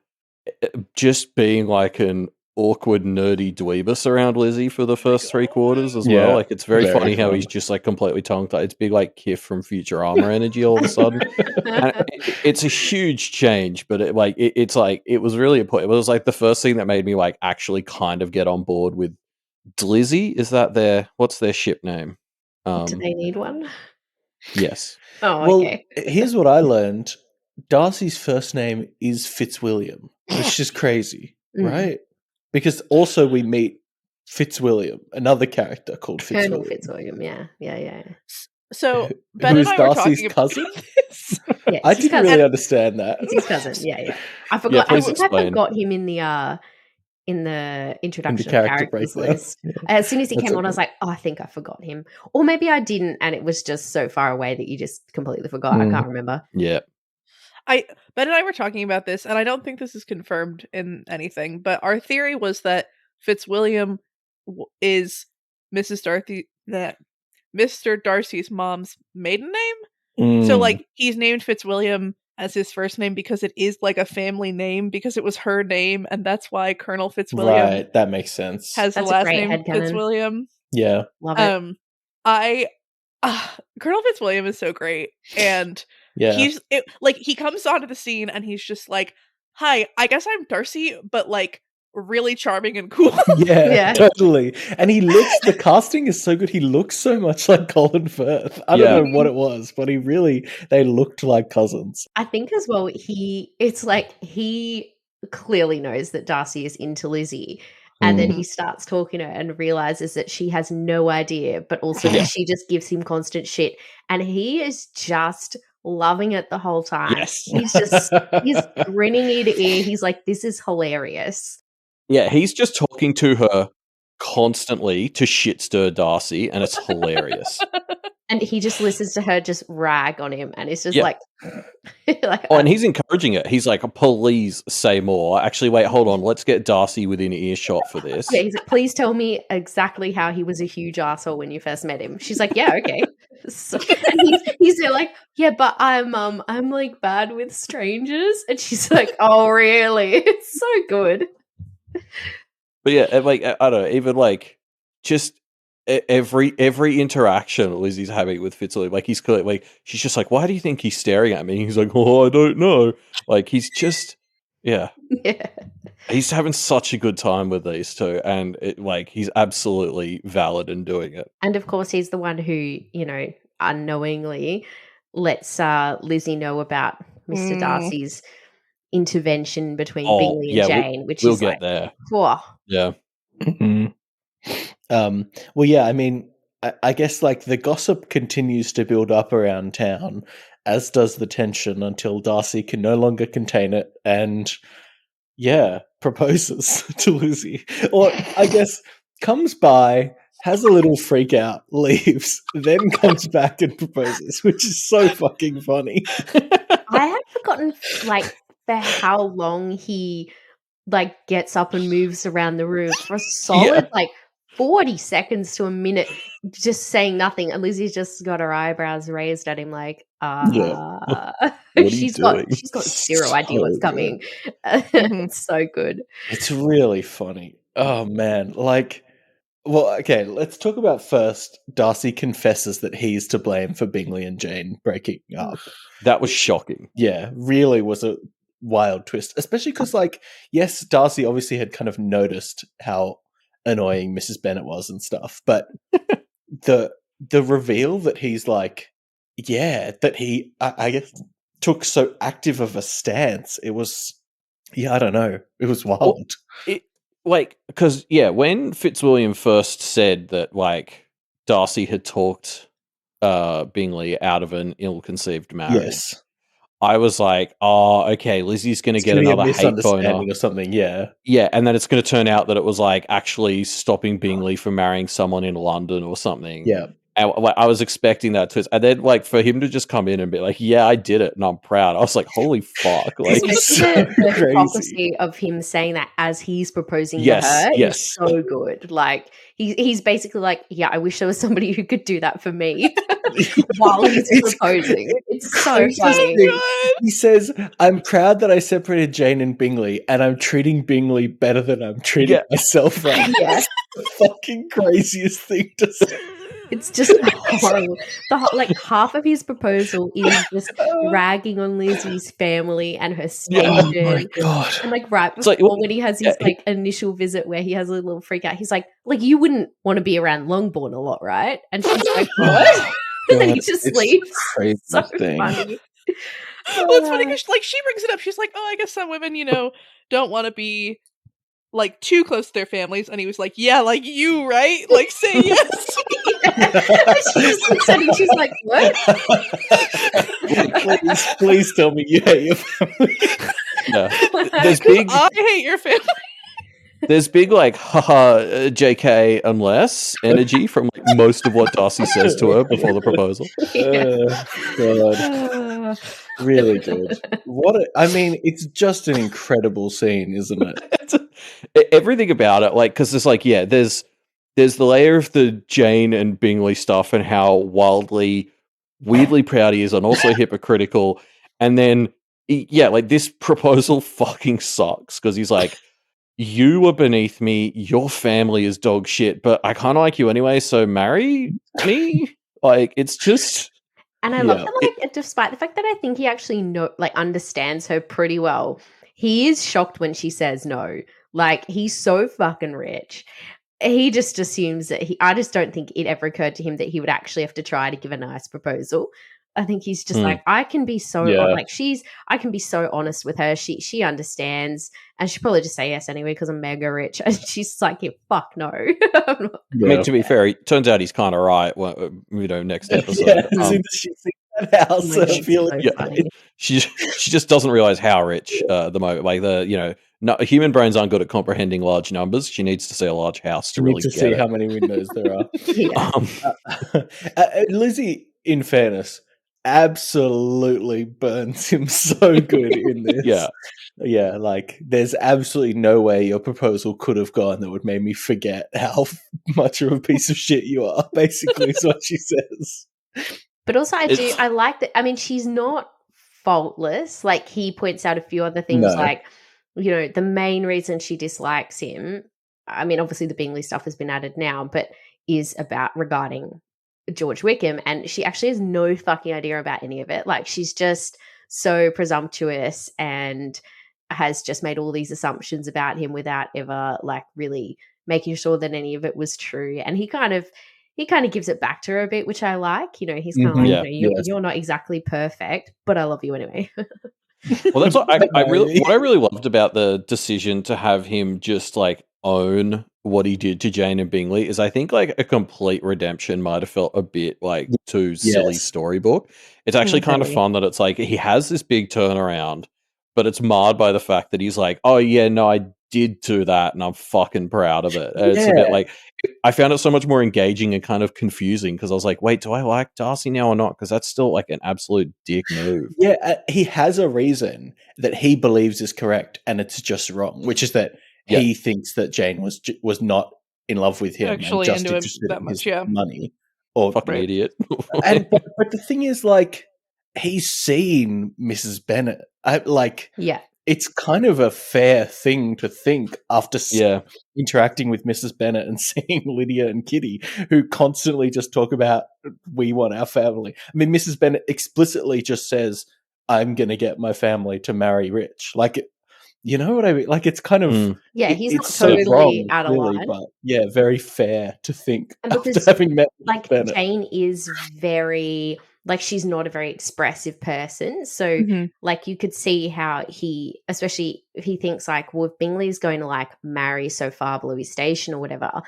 just being like an awkward nerdy dweebus around Lizzie for the first 3 quarters as well. Like it's very funny how he's just like completely tongue-tied. It's big like Kif from Futurama energy all of a sudden. And it's a huge change, but it's like it was really important. It was like the first thing that made me like actually kind of get on board with Lizzie. Is that what's their ship name? Do they need one? Yes. Oh, okay. Well, here's what I learned. Darcy's first name is Fitzwilliam, which is crazy, right? Because also we meet Fitzwilliam, another character called Colonel Fitzwilliam. Yeah. So Ben who's and I Darcy's were cousin? Yeah, I didn't really understand that. It's his cousin. Yeah. I forgot. Yeah, I think I forgot him in the introduction of characters list. As soon as he came on, I was like, oh, I think I forgot him, or maybe I didn't, and it was just so far away that you just completely forgot. I can't remember. Yeah. Ben and I were talking about this, and I don't think this is confirmed in anything, but our theory was that Fitzwilliam is Mrs. that Mr. Darcy's mom's maiden name. So like he's named Fitzwilliam as his first name because it is like a family name because it was her name, and that's why Colonel Fitzwilliam Right, that makes sense. has the last name Fitzwilliam. Yeah. Love it. Colonel Fitzwilliam is so great, and he comes onto the scene and he's just like, "Hi, I guess I'm Darcy, but like really charming and cool." Yeah, totally. And the casting is so good. He looks so much like Colin Firth. I don't know what it was, but they looked like cousins. I think as well, he clearly knows that Darcy is into Lizzie. And then he starts talking to her and realizes that she has no idea, but also that she just gives him constant shit. And he is just loving it the whole time. Yes. He's grinning ear to ear. He's like, this is hilarious. Yeah, he's just talking to her constantly to shit stir Darcy, and it's hilarious. And he just listens to her just rag on him, and it's just like, and he's encouraging it. He's like, please say more. Actually, wait, hold on. Let's get Darcy within earshot for this. Yeah, he's like, please tell me exactly how he was a huge asshole when you first met him. She's like, yeah, okay. So, and he's there like, yeah, but I'm like bad with strangers. And she's like, oh, really? It's so good. But yeah, like, I don't know, even like just every interaction Lizzie's having with Fitzwilliam, like he's like, she's just like, why do you think he's staring at me? And he's like, oh, I don't know. Like he's just, he's having such a good time with these two, and he's absolutely valid in doing it. And of course, he's the one who, unknowingly lets Lizzie know about Mr. Darcy's intervention between Bingley and Jane, which we'll is get there. Whoa. Yeah. Mm-hmm. Well, yeah, I mean, I guess like the gossip continues to build up around town, as does the tension, until Darcy can no longer contain it and, proposes to Lizzie. Or I guess comes by, has a little freak out, leaves, then comes back and proposes, which is so fucking funny. I had forgotten for how long he gets up and moves around the room for a solid 40 seconds to a minute, just saying nothing, and Lizzie's just got her eyebrows raised at him she's got zero idea what's coming. It's so good. It's really funny. Oh man, okay, let's talk about first Darcy confesses that he's to blame for Bingley and Jane breaking up. That was shocking. Yeah, really was a wild twist, especially because yes, Darcy obviously had kind of noticed how annoying Mrs. Bennet was and stuff, but the reveal that he's that he I guess took so active of a stance, it was I don't know, it was wild. Because when Fitzwilliam first said that Darcy had talked Bingley out of an ill-conceived marriage, I was like, oh, okay, Lizzie's going to get another hate boner or something, yeah, and then it's going to turn out that it was actually stopping Bingley from marrying someone in London or something. Yeah, and I was expecting that twist, and then for him to just come in and be like, yeah, I did it and I'm proud. I was like, holy fuck! The hypocrisy of him saying that as he's proposing to her is so good. He's basically like, yeah, I wish there was somebody who could do that for me while he's proposing. It's so funny. He says, I'm proud that I separated Jane and Bingley, and I'm treating Bingley better than I'm treating myself right. Yeah. The fucking craziest thing to say. It's just horrible. Half of his proposal is just ragging on Lizzie's family and her station. Oh my god! And right before when he has his initial visit where he has a little freak out, he's like you wouldn't want to be around Longbourn a lot, right? And she's like, what? And then he just leaves. Crazy so thing. Funny. Well, it's funny because she brings it up. She's like, oh, I guess some women, don't want to be too close to their families, and he was like, yeah, you, right? Say yes. She just looks at him, she's like, what? please tell me you hate your family. There's big I hate your family. There's big haha JK unless energy from most of what Darcy says to her before the proposal. God. Really good. It's just an incredible scene, isn't it? Everything about it, because there's there's the layer of the Jane and Bingley stuff and how weirdly proud he is and also hypocritical. And then, like this proposal fucking sucks because he's like, you were beneath me, your family is dog shit, but I kind of like you anyway, so marry me? Like, it's just... And I love that, like, despite the fact that I think he actually understands her pretty well, he is shocked when she says no. Like, he's so fucking rich. He just assumes that I just don't think it ever occurred to him that he would actually have to try to give a nice proposal. I think he's just like, I can be so I can be so honest with her. She understands, and she'll probably just say yes anyway because I'm mega rich. And she's like, yeah, fuck no. I mean, to be fair, it turns out he's kind of right. Well, next episode. She just doesn't realize how rich at the moment. Like human brains aren't good at comprehending large numbers. She needs to see a large house to really see how many windows there are. Lizzie, in fairness, absolutely burns him so good in this. Yeah, like there's absolutely no way your proposal could have gone that would make me forget how much of a piece of shit you are, basically is what she says. But also I like that. I mean, she's not faultless. Like, he points out a few other things, like, the main reason she dislikes him, I mean, obviously the Bingley stuff has been added now, but is regarding George Wickham, and she actually has no fucking idea about any of it. Like, she's just so presumptuous and has just made all these assumptions about him without ever like really making sure that any of it was true. And he kind of gives it back to her a bit, which I like. He's kind of like, you're not exactly perfect, but I love you anyway. Well, that's what I really loved about the decision to have him just like own what he did to Jane and Bingley is I think like a complete redemption might have felt a bit like too silly storybook. It's actually kind of fun that it's like he has this big turnaround, but it's marred by the fact that he's like, oh yeah, no, I did do that and I'm fucking proud of it. It's a bit like, I found it so much more engaging and kind of confusing because I was like, wait, do I like Darcy now or not? Because that's still like an absolute dick move. Yeah, he has a reason that he believes is correct and it's just wrong, which is that he thinks that Jane was not in love with him actually and just into interested him that in his money. Or fucking idiot. but the thing is, like, he's seen Mrs. Bennet. It's kind of a fair thing to think after interacting with Mrs. Bennet and seeing Lydia and Kitty, who constantly just talk about, we want our family. I mean, Mrs. Bennet explicitly just says, I'm going to get my family to marry rich. Like, you know what I mean? Like, it's kind of... he's not totally out of line. But very fair to think after having met Bennet. Jane is very... Like, she's not a very expressive person. So, like, you could see how he, especially if he thinks, like, well, if Bingley's going to, like, marry so far below his station or whatever,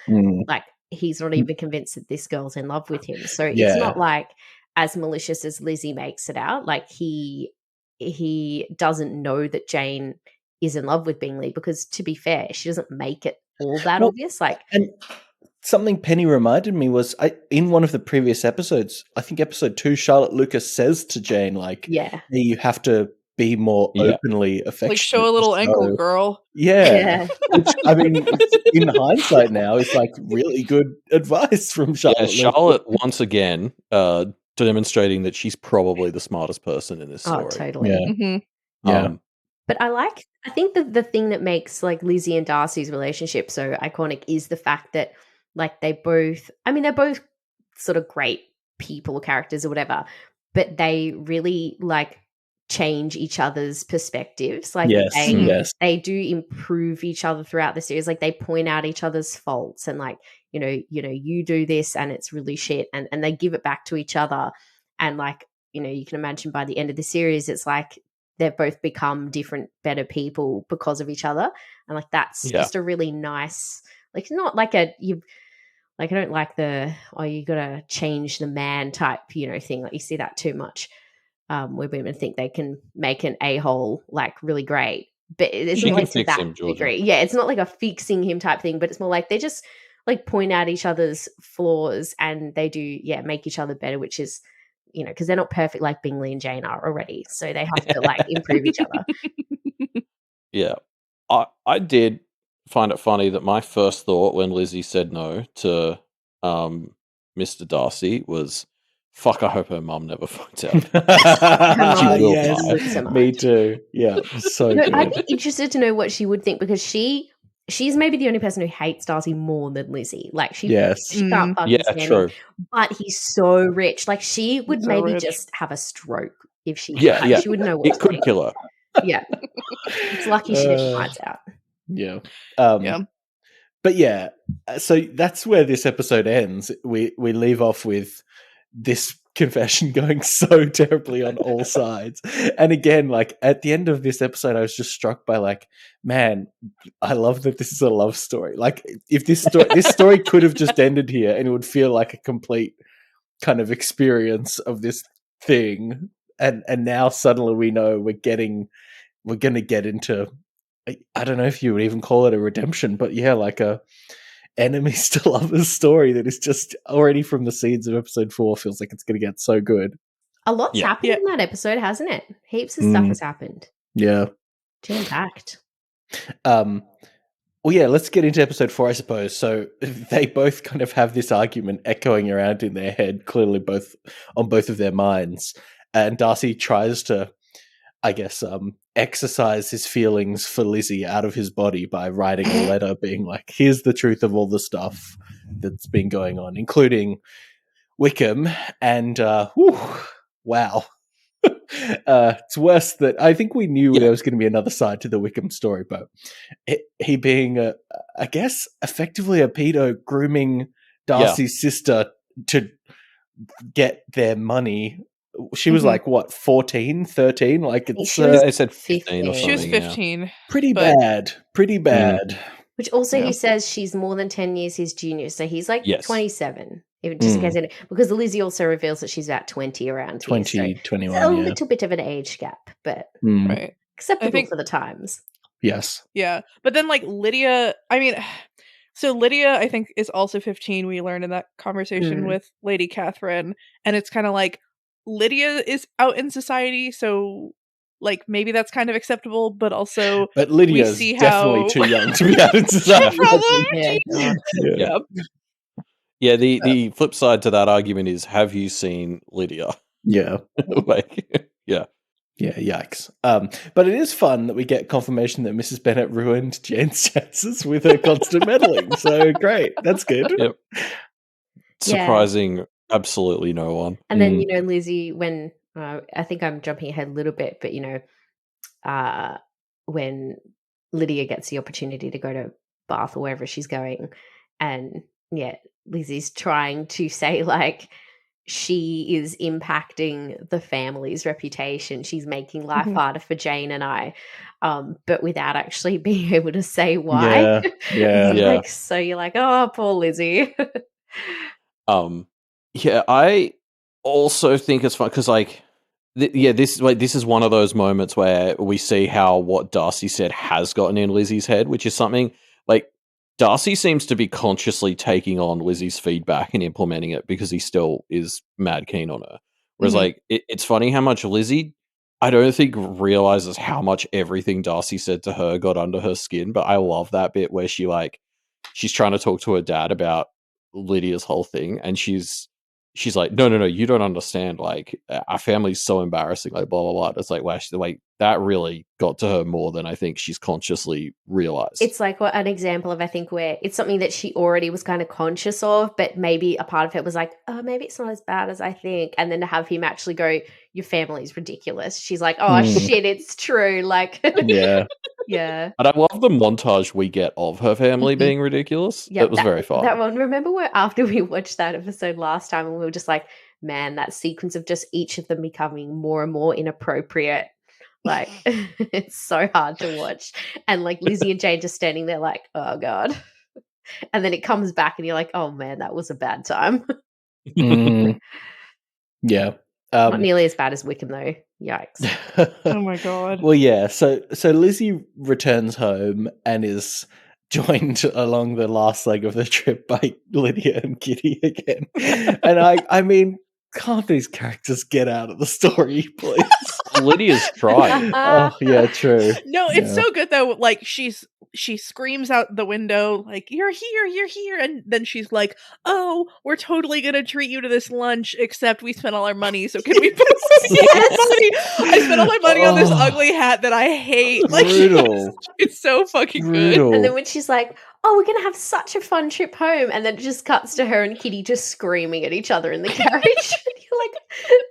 like, he's not even convinced that this girl's in love with him. So it's not, like, as malicious as Lizzie makes it out. Like, he doesn't know that Jane is in love with Bingley because, to be fair, she doesn't make it all that obvious. Like, and something Penny reminded me was in one of the previous episodes, I think episode 2, Charlotte Lucas says to Jane, like, you have to be more openly affectionate. Like, show a little ankle, girl. Yeah. Which, I mean, in hindsight now, is like really good advice from Charlotte. Yeah, Charlotte, once again, demonstrating that she's probably the smartest person in this story. Oh, totally. But I think that the thing that makes like Lizzie and Darcy's relationship so iconic is the fact that like they're both sort of great people or characters or whatever, but they really like change each other's perspectives. Like they do improve each other throughout the series. Like they point out each other's faults and like, you do this and it's really shit, and they give it back to each other. And like, you can imagine by the end of the series, it's like they've both become different, better people because of each other. And like, that's just a really nice, like, not like I don't like the, you got to change the man type, thing. Like you see that too much where women think they can make an a-hole like really great. But it's not like to that degree. Yeah, it's not like a fixing him type thing, but it's more like they just like point out each other's flaws and they do, make each other better, which is, because they're not perfect like Bingley and Jane are already. So they have to like improve each other. Yeah. I did find it funny that my first thought when Lizzie said no to Mr. Darcy was, fuck, I hope her mum never finds out. She will Yes, lose her mind. me too. Yeah, so No, good. I'd be interested to know what she would think, because she's maybe the only person who hates Darcy more than Lizzie. Like she can't fucking stand true. him. But he's so rich. Like she would He's so maybe rich. just have a stroke if she Yeah. she would know what It to could think. kill her. Yeah. It's lucky she never finds out. Yeah. Yeah. But yeah, so that's where this episode ends. We leave off with this confession going so terribly on all sides. And again, like at the end of this episode, I was just struck by like, man, I love that this is a love story. Like if this story could have just ended here and it would feel like a complete kind of experience of this thing. And now suddenly we know we're going to get into, I don't know if you would even call it a redemption, but yeah, like a enemies to lovers story that is just already from the seeds of episode 4 feels like it's going to get so good. A lot's happened in that episode, hasn't it? Heaps of stuff has happened. Yeah. Jam-packed. Well, yeah, let's get into episode 4, I suppose. So they both kind of have this argument echoing around in their head, clearly both on both of their minds. And Darcy tries to, I guess, exercise his feelings for Lizzie out of his body by writing a letter being like, here's the truth of all the stuff that's been going on, including Wickham. And wow. It's worse that I think we knew there was going to be another side to the Wickham story, but he being, I guess, effectively a pedo grooming Darcy's sister to get their money. She was like, what, 14, 13? Like, it's... I said 15 or something. She was 15. Pretty bad. Pretty bad. Which also he says she's more than 10 years his junior, so he's like 27. Just in case because Lizzie also reveals that she's about 20 around 20, here. So 21, a little bit of an age gap, but acceptable for the times. Yes. Yeah. But then, like, Lydia, I mean... So Lydia, I think, is also 15. We learned in that conversation with Lady Catherine. And it's kind of like, Lydia is out in society, so like maybe that's kind of acceptable, but also Lydia is definitely too young to be out in society. Yeah, the flip side to that argument is, have you seen Lydia? Yeah. Yeah, yikes. But it is fun that we get confirmation that Mrs. Bennet ruined Jane's chances with her constant meddling. So great. That's good. Yep. Surprising absolutely no one. And then, you know, Lizzie, when I think I'm jumping ahead a little bit, but, you know, when Lydia gets the opportunity to go to Bath or wherever she's going, and Lizzie's trying to say, like, she is impacting the family's reputation. She's making life harder for Jane and I, but without actually being able to say why. Like, so you're like, oh, poor Lizzie. Yeah, I also think it's fun because, like, this is one of those moments where we see how what Darcy said has gotten in Lizzie's head, which is something like Darcy seems to be consciously taking on Lizzie's feedback and implementing it because he still is mad keen on her. Whereas, like, it's funny how much Lizzie, I don't think, realizes how much everything Darcy said to her got under her skin. But I love that bit where she's trying to talk to her dad about Lydia's whole thing, and she's like, no, you don't understand. Like, our family's so embarrassing. Like, blah blah blah. It's like, wow, that really got to her more than I think she's consciously realized. It's like an example of, I think, where it's something that she already was kind of conscious of, but maybe a part of it was like, oh, maybe it's not as bad as I think. And then to have him actually go, your family's ridiculous. She's like, oh shit, it's true. Like, yeah. And I love the montage we get of her family being ridiculous. Yeah, it was very fun. That one. Remember where after we watched that episode last time, and we were just like, man, that sequence of just each of them becoming more and more inappropriate. Like, it's so hard to watch. And like Lizzie and Jane just standing there like, oh God. And then it comes back and you're like, oh man, that was a bad time. Yeah. Not nearly as bad as Wickham though. Yikes. Oh my God. Well, yeah. So Lizzie returns home and is joined along the last leg of the trip by Lydia and Kitty again. And I mean, can't these characters get out of the story, please? Lydia's trying. Oh, yeah, true. No, it's so good though. Like, she's she screams out the window like, you're here, and then she's like, oh, we're totally gonna treat you to this lunch, except we spent all our money, so can we money? I spent all my money on this ugly hat that I hate. Like, it's so fucking good. And then when she's like, oh, we're gonna have such a fun trip home, and then it just cuts to her and Kitty just screaming at each other in the carriage. You're like,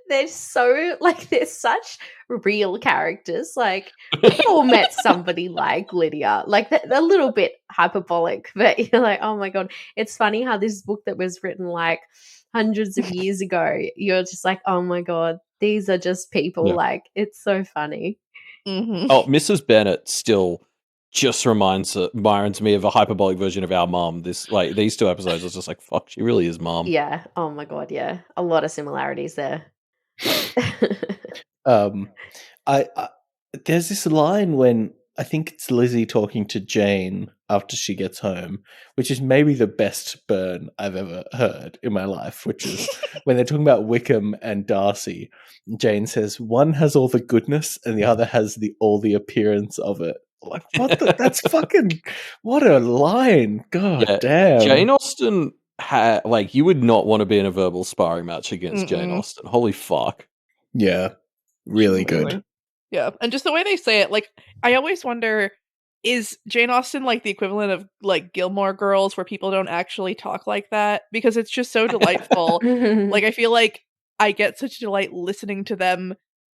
they're so, like, they're such real characters. Like, we all met somebody like Lydia. Like, they're a little bit hyperbolic, but you're like, oh my God. It's funny how this book that was written like hundreds of years ago, you're just like, oh my God, these are just people. Yeah. Like, it's so funny. Mm-hmm. Oh, Mrs. Bennet still just reminds me of a hyperbolic version of our mom. These two episodes is just like, fuck, she really is mom. Yeah. Oh my God. Yeah. A lot of similarities there. There's this line when I think it's Lizzie talking to Jane after she gets home, which is maybe the best burn I've ever heard in my life, which is when they're talking about Wickham and Darcy. Jane says, one has all the goodness and the other has all the appearance of it. Like, what that's fucking, what a line. God damn. Jane Austen you would not want to be in a verbal sparring match against Jane Austen. Holy fuck. Yeah. Really good. Yeah. And just the way they say it, like, I always wonder, is Jane Austen like the equivalent of like Gilmore Girls, where people don't actually talk like that? Because it's just so delightful. Like, I feel like I get such delight listening to them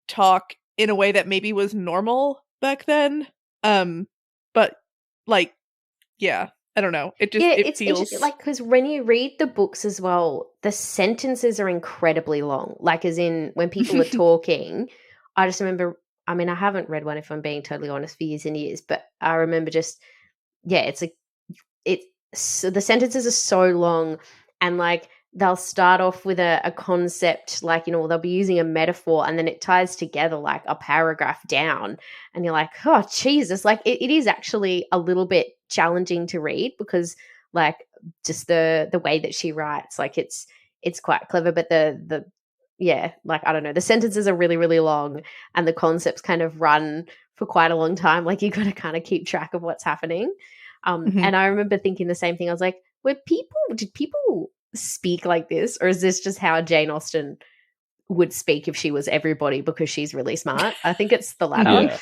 talk in a way that maybe was normal back then. But like, yeah, I don't know. It just, it feels like, because when you read the books as well, the sentences are incredibly long. Like, as in when people are talking, I just remember, I mean, I haven't read one, if I'm being totally honest, for years and years, but I remember just, it's like, so the sentences are so long, and like, they'll start off with a concept, like, you know, they'll be using a metaphor, and then it ties together like a paragraph down, and you're like, oh Jesus, like it is actually a little bit challenging to read, because like just the way that she writes, like it's quite clever, but the like, I don't know, the sentences are really, really long, and the concepts kind of run for quite a long time. Like, you got to kind of keep track of what's happening. And I remember thinking the same thing. I was like, did people speak like this, or is this just how Jane Austen would speak if she was everybody, because she's really smart? I think it's the latter.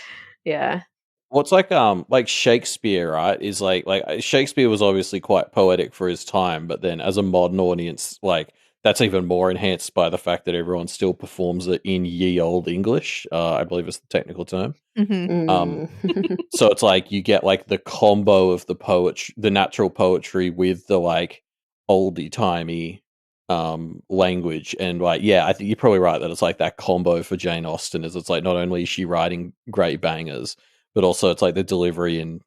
Yeah. What's like Shakespeare, right? Is like Shakespeare was obviously quite poetic for his time, but then as a modern audience, like, that's even more enhanced by the fact that everyone still performs it in ye old English, I believe is the technical term. So it's like you get like the combo of the poetry, the natural poetry, with the like oldie timey language, and like, yeah, I think you're probably right that it's like that combo for Jane Austen is, it's like not only is she writing great bangers, but also it's like the delivery in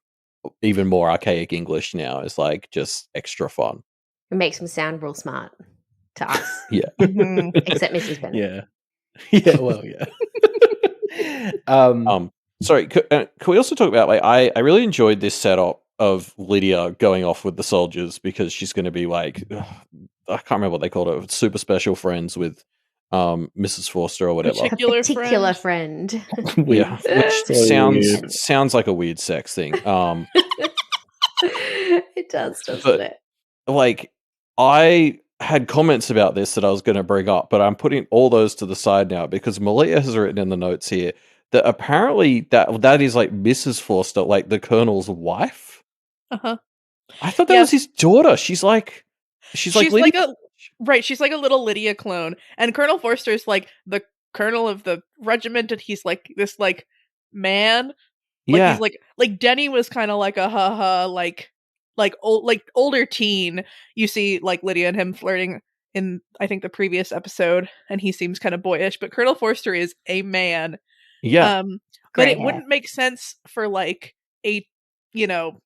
even more archaic English now is like just extra fun. It makes them sound real smart to us. Yeah. Except Mrs. Bennet. Yeah, well, yeah. Sorry, can we also talk about, like, I really enjoyed this setup of Lydia going off with the soldiers, because she's going to be like, I can't remember what they called it, super special friends with Mrs. Forster or whatever. Particular friend. Yeah, which sounds like a weird sex thing. It does, doesn't it? Like, I had comments about this that I was going to bring up, but I'm putting all those to the side now, because Malia has written in the notes here that apparently that is like Mrs. Forster, like the Colonel's wife. Uh-huh. I thought that was his daughter. She's like Lydia. She's like a little Lydia clone, and Colonel Forster's like the colonel of the regiment, and he's like this like man. Like, he's like Denny was kind of like a older teen. You see like Lydia and him flirting in, I think, the previous episode, and he seems kind of boyish, but Colonel Forster is a man. Yeah. But it wouldn't make sense for like a, you know,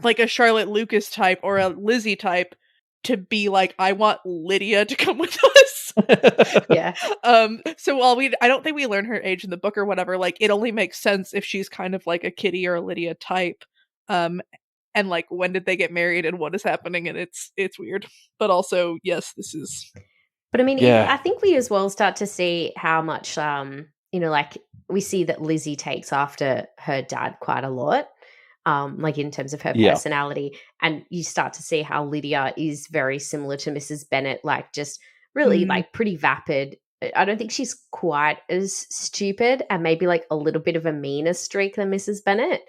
like a Charlotte Lucas type or a Lizzie type to be like, I want Lydia to come with us. Yeah. So while I don't think we learn her age in the book or whatever, like, it only makes sense if she's kind of like a Kitty or a Lydia type. And like, when did they get married and what is happening? And it's weird. But also, yes, this is. But I mean, I think we as well start to see how much, like, we see that Lizzie takes after her dad quite a lot. like in terms of her personality. And you start to see how Lydia is very similar to Mrs. Bennet, like just really like pretty vapid. I don't think she's quite as stupid, and maybe like a little bit of a meaner streak than Mrs. Bennet.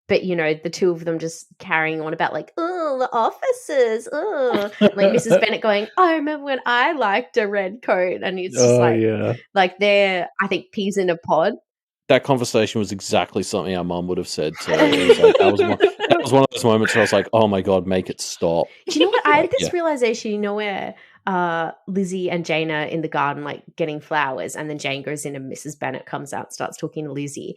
But the two of them just carrying on about like, oh, the officers, oh, like Mrs. Bennet going, I remember when I liked a red coat, and it's just like they're, I think, peas in a pod. That conversation was exactly something our mum would have said too. It was like, that was one of those moments where I was like, oh my God, make it stop. Do you know what? I had this realization, where Lizzie and Jane are in the garden, like getting flowers, and then Jane goes in and Mrs. Bennet comes out and starts talking to Lizzie.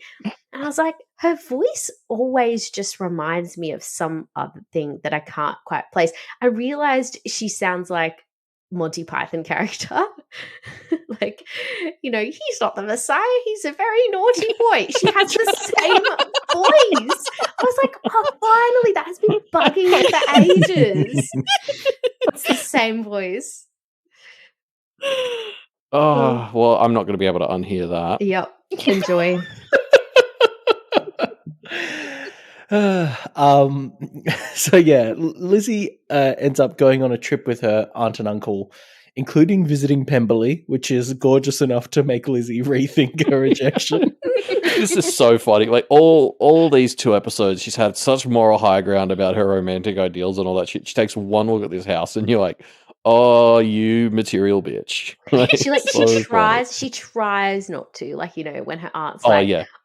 And I was like, her voice always just reminds me of some other thing that I can't quite place. I realized she sounds like Monty Python character. Like, he's not the Messiah, he's a very naughty boy. She has the same voice. I was like, oh, finally, that has been bugging me for ages. It's the same voice. Oh, well, I'm not going to be able to unhear that. Yep. Enjoy. So yeah, Lizzie ends up going on a trip with her aunt and uncle, including visiting Pemberley, which is gorgeous enough to make Lizzie rethink her rejection. This is so funny. Like all these 2 episodes, she's had such moral high ground about her romantic ideals and all that shit. She takes one look at this house and you're like, oh, you material bitch. Like, she tries not to, like, when her aunt's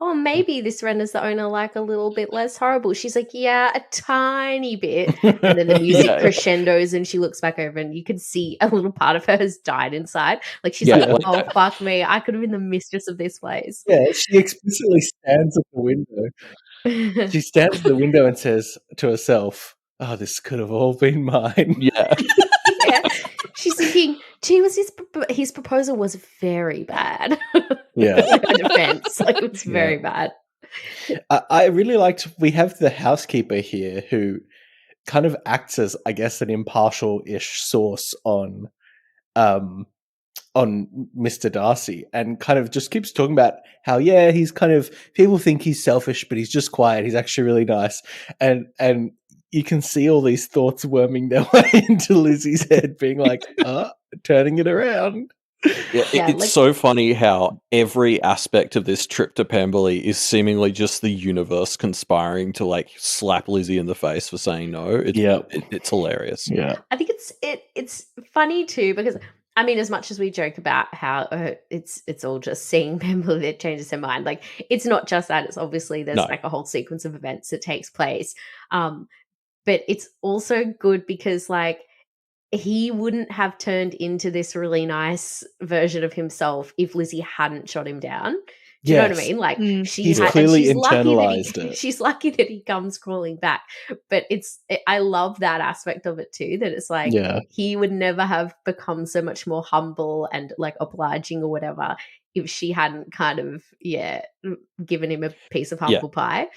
oh, maybe this renders the owner like a little bit less horrible. She's like, yeah, a tiny bit. And then the music crescendos and she looks back over and you can see a little part of her has died inside. Like, she's like, oh, fuck me, I could have been the mistress of this place. Yeah, she explicitly stands at the window. She stands at the window and says to herself, oh, this could have all been mine. Yeah. She's thinking, gee, his proposal was very bad. Yeah. Like a defense. Like, it was very bad. I really liked, we have the housekeeper here who kind of acts as, I guess, an impartial-ish source on Mr. Darcy, and kind of just keeps talking about how, he's kind of, people think he's selfish, but he's just quiet. He's actually really nice. And you can see all these thoughts worming their way into Lizzie's head, being like, turning it around. Yeah, it's so funny how every aspect of this trip to Pemberley is seemingly just the universe conspiring to like slap Lizzie in the face for saying no. It's hilarious. Yeah, I think it's funny too, because I mean, as much as we joke about how it's all just seeing Pemberley that changes her mind, like, it's not just that. It's obviously there's like a whole sequence of events that takes place. But it's also good because, like, he wouldn't have turned into this really nice version of himself if Lizzie hadn't shot him down. Do you know what I mean? Like, he's clearly internalized it. She's lucky that he comes crawling back. But I love that aspect of it too, that it's like he would never have become so much more humble and like obliging or whatever if she hadn't kind of given him a piece of humble pie.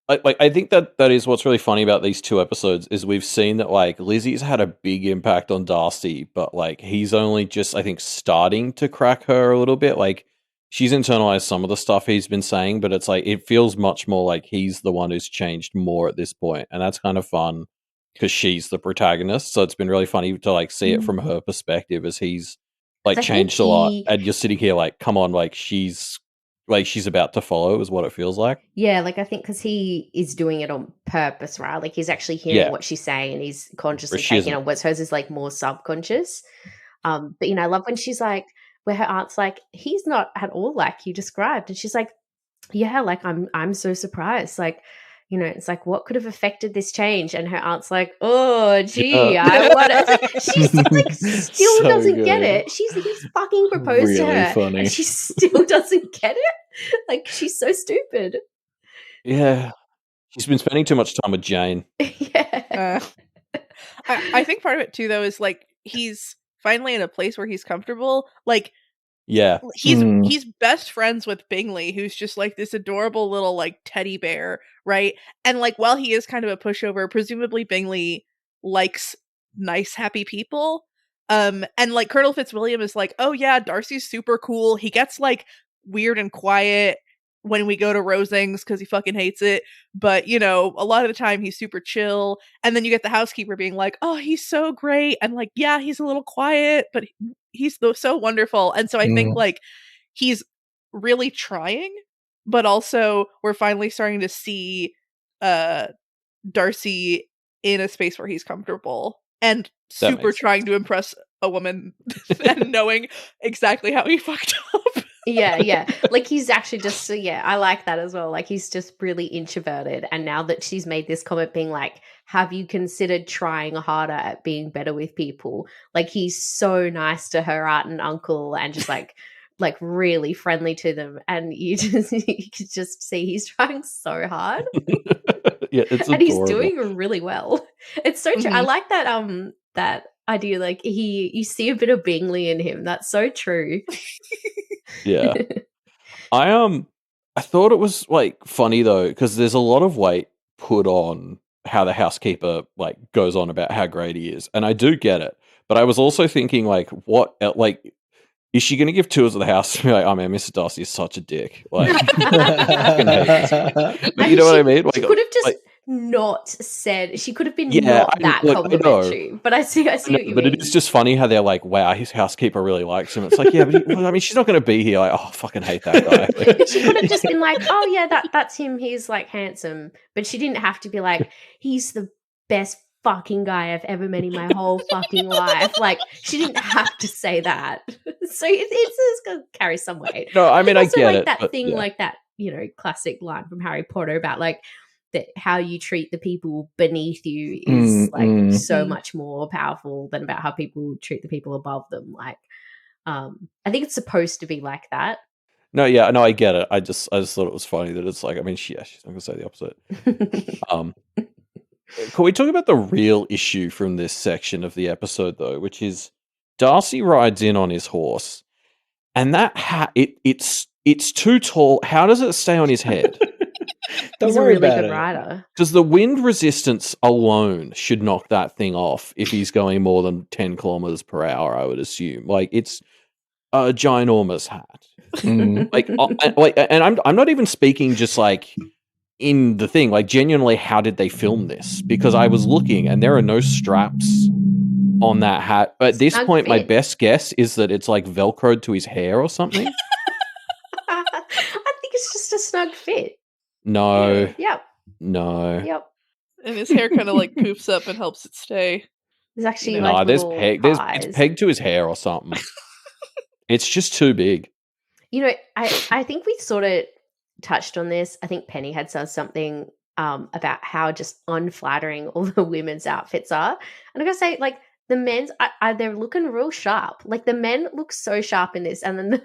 I think that is what's really funny about these 2 episodes is we've seen that like Lizzie's had a big impact on Darcy, but like he's only just, I think, starting to crack her a little bit. Like, she's internalized some of the stuff he's been saying, but it's like it feels much more like he's the one who's changed more at this point, and that's kind of fun because she's the protagonist. So it's been really funny to like see it from her perspective as he's like changed a lot, and you're sitting here like, come on, like she's about to follow is what it feels like. Yeah, like I think because he is doing it on purpose, right? Like he's actually hearing what she's saying and he's consciously taking on what's hers is like more subconscious. But I love when she's like, where her aunt's like, he's not at all like you described. And she's like, yeah, like I'm so surprised. Like, it's like, what could have affected this change? And her aunt's like, oh, gee, I want it. She's like, still so doesn't get it. He's fucking proposed really to her. Funny. And she still doesn't get it. Like, she's so stupid. Yeah. She's been spending too much time with Jane. Yeah. I think part of it too, though, is like, he's finally in a place where he's comfortable. Like, he's best friends with Bingley, who's just like this adorable little like teddy bear, right? And like, while he is kind of a pushover, presumably Bingley likes nice, happy people. And like Colonel Fitzwilliam is like, oh yeah, Darcy's super cool. He gets like weird and quiet. when we go to Rosings because he fucking hates it. But, you know, a lot of the time he's super chill. And then you get the housekeeper being like, oh, he's so great. And like, yeah, he's a little quiet, but he's so wonderful. And so I think like he's really trying, but also we're finally starting to see Darcy in a space where he's comfortable and super trying to impress a woman and knowing exactly how he fucked up. Yeah. Like he's actually just, I like that as well. Like he's just really introverted. And now that she's made this comment being like, have you considered trying harder at being better with people? Like he's so nice to her aunt and uncle and just like really friendly to them. And you could just see he's trying so hard. Yeah, it's adorable. And he's doing really well. It's so true. I like that that idea, like you see a bit of Bingley in him. That's so true. Yeah. I thought it was like funny though, because there's a lot of weight put on how the housekeeper like goes on about how great he is. And I do get it. But I was also thinking like, what like is she going to give tours of the house and be like, oh man, Mr. Darcy is such a dick? Like, you know what I mean? Like, she could have just not said. She could have been complimentary. But I see what you mean. But it is just funny how they're like, wow, his housekeeper really likes him. It's like, yeah, but I mean, she's not going to be here. Like, oh, I fucking hate that guy. She could have just been like, oh yeah, that's him. He's like handsome. But she didn't have to be like, he's the best fucking guy I've ever met in my whole fucking life. Like she didn't have to say that. So it's going to carry some weight. No, I mean, I get like it. That thing, like that, you know, classic line from Harry Potter about like that how you treat the people beneath you is so much more powerful than about how people treat the people above them. Like, I think it's supposed to be like that. No, yeah, no, I get it. I just thought it was funny that it's like, I mean, she's not going to say the opposite. Can we talk about the real issue from this section of the episode, though, which is Darcy rides in on his horse, and that hat, it's too tall. How does it stay on his head? He's a really good rider. Because the wind resistance alone should knock that thing off if he's going more than 10 kilometers per hour, I would assume. Like, it's a ginormous hat. And I'm not even speaking just like in the thing, like genuinely, how did they film this? Because I was looking and there are no straps on that hat. But at this point, my best guess is that it's like Velcroed to his hair or something. I think it's just a snug fit. No. Yep. No. Yep. And his hair kind of like poofs up and helps it stay. There's actually there's it's pegged to his hair or something. It's just too big. You know, I think we sort of touched on this. I think Penny had said something about how just unflattering all the women's outfits are. And I gotta say, like, the men's, they're looking real sharp. Like, the men look so sharp in this. And then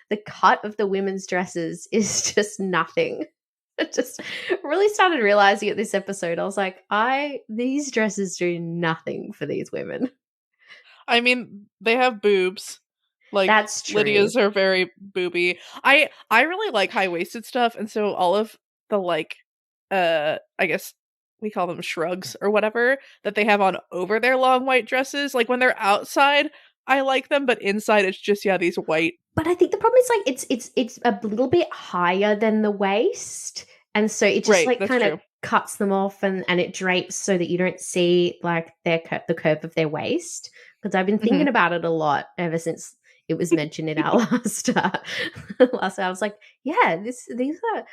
the cut of the women's dresses is just nothing. I just really started realizing at this episode, I was like, these dresses do nothing for these women. I mean, they have boobs. Like, that's true. Lydia's are very booby. I really like high-waisted stuff, and so all of the like I guess we call them shrugs or whatever that they have on over their long white dresses, like when they're outside, I like them, but inside it's just these white. But I think the problem is like it's a little bit higher than the waist, and so it just like kind of cuts them off and it drapes so that you don't see like the curve of their waist. Because I've been thinking about it a lot ever since it was mentioned in our last I was like, yeah, these are,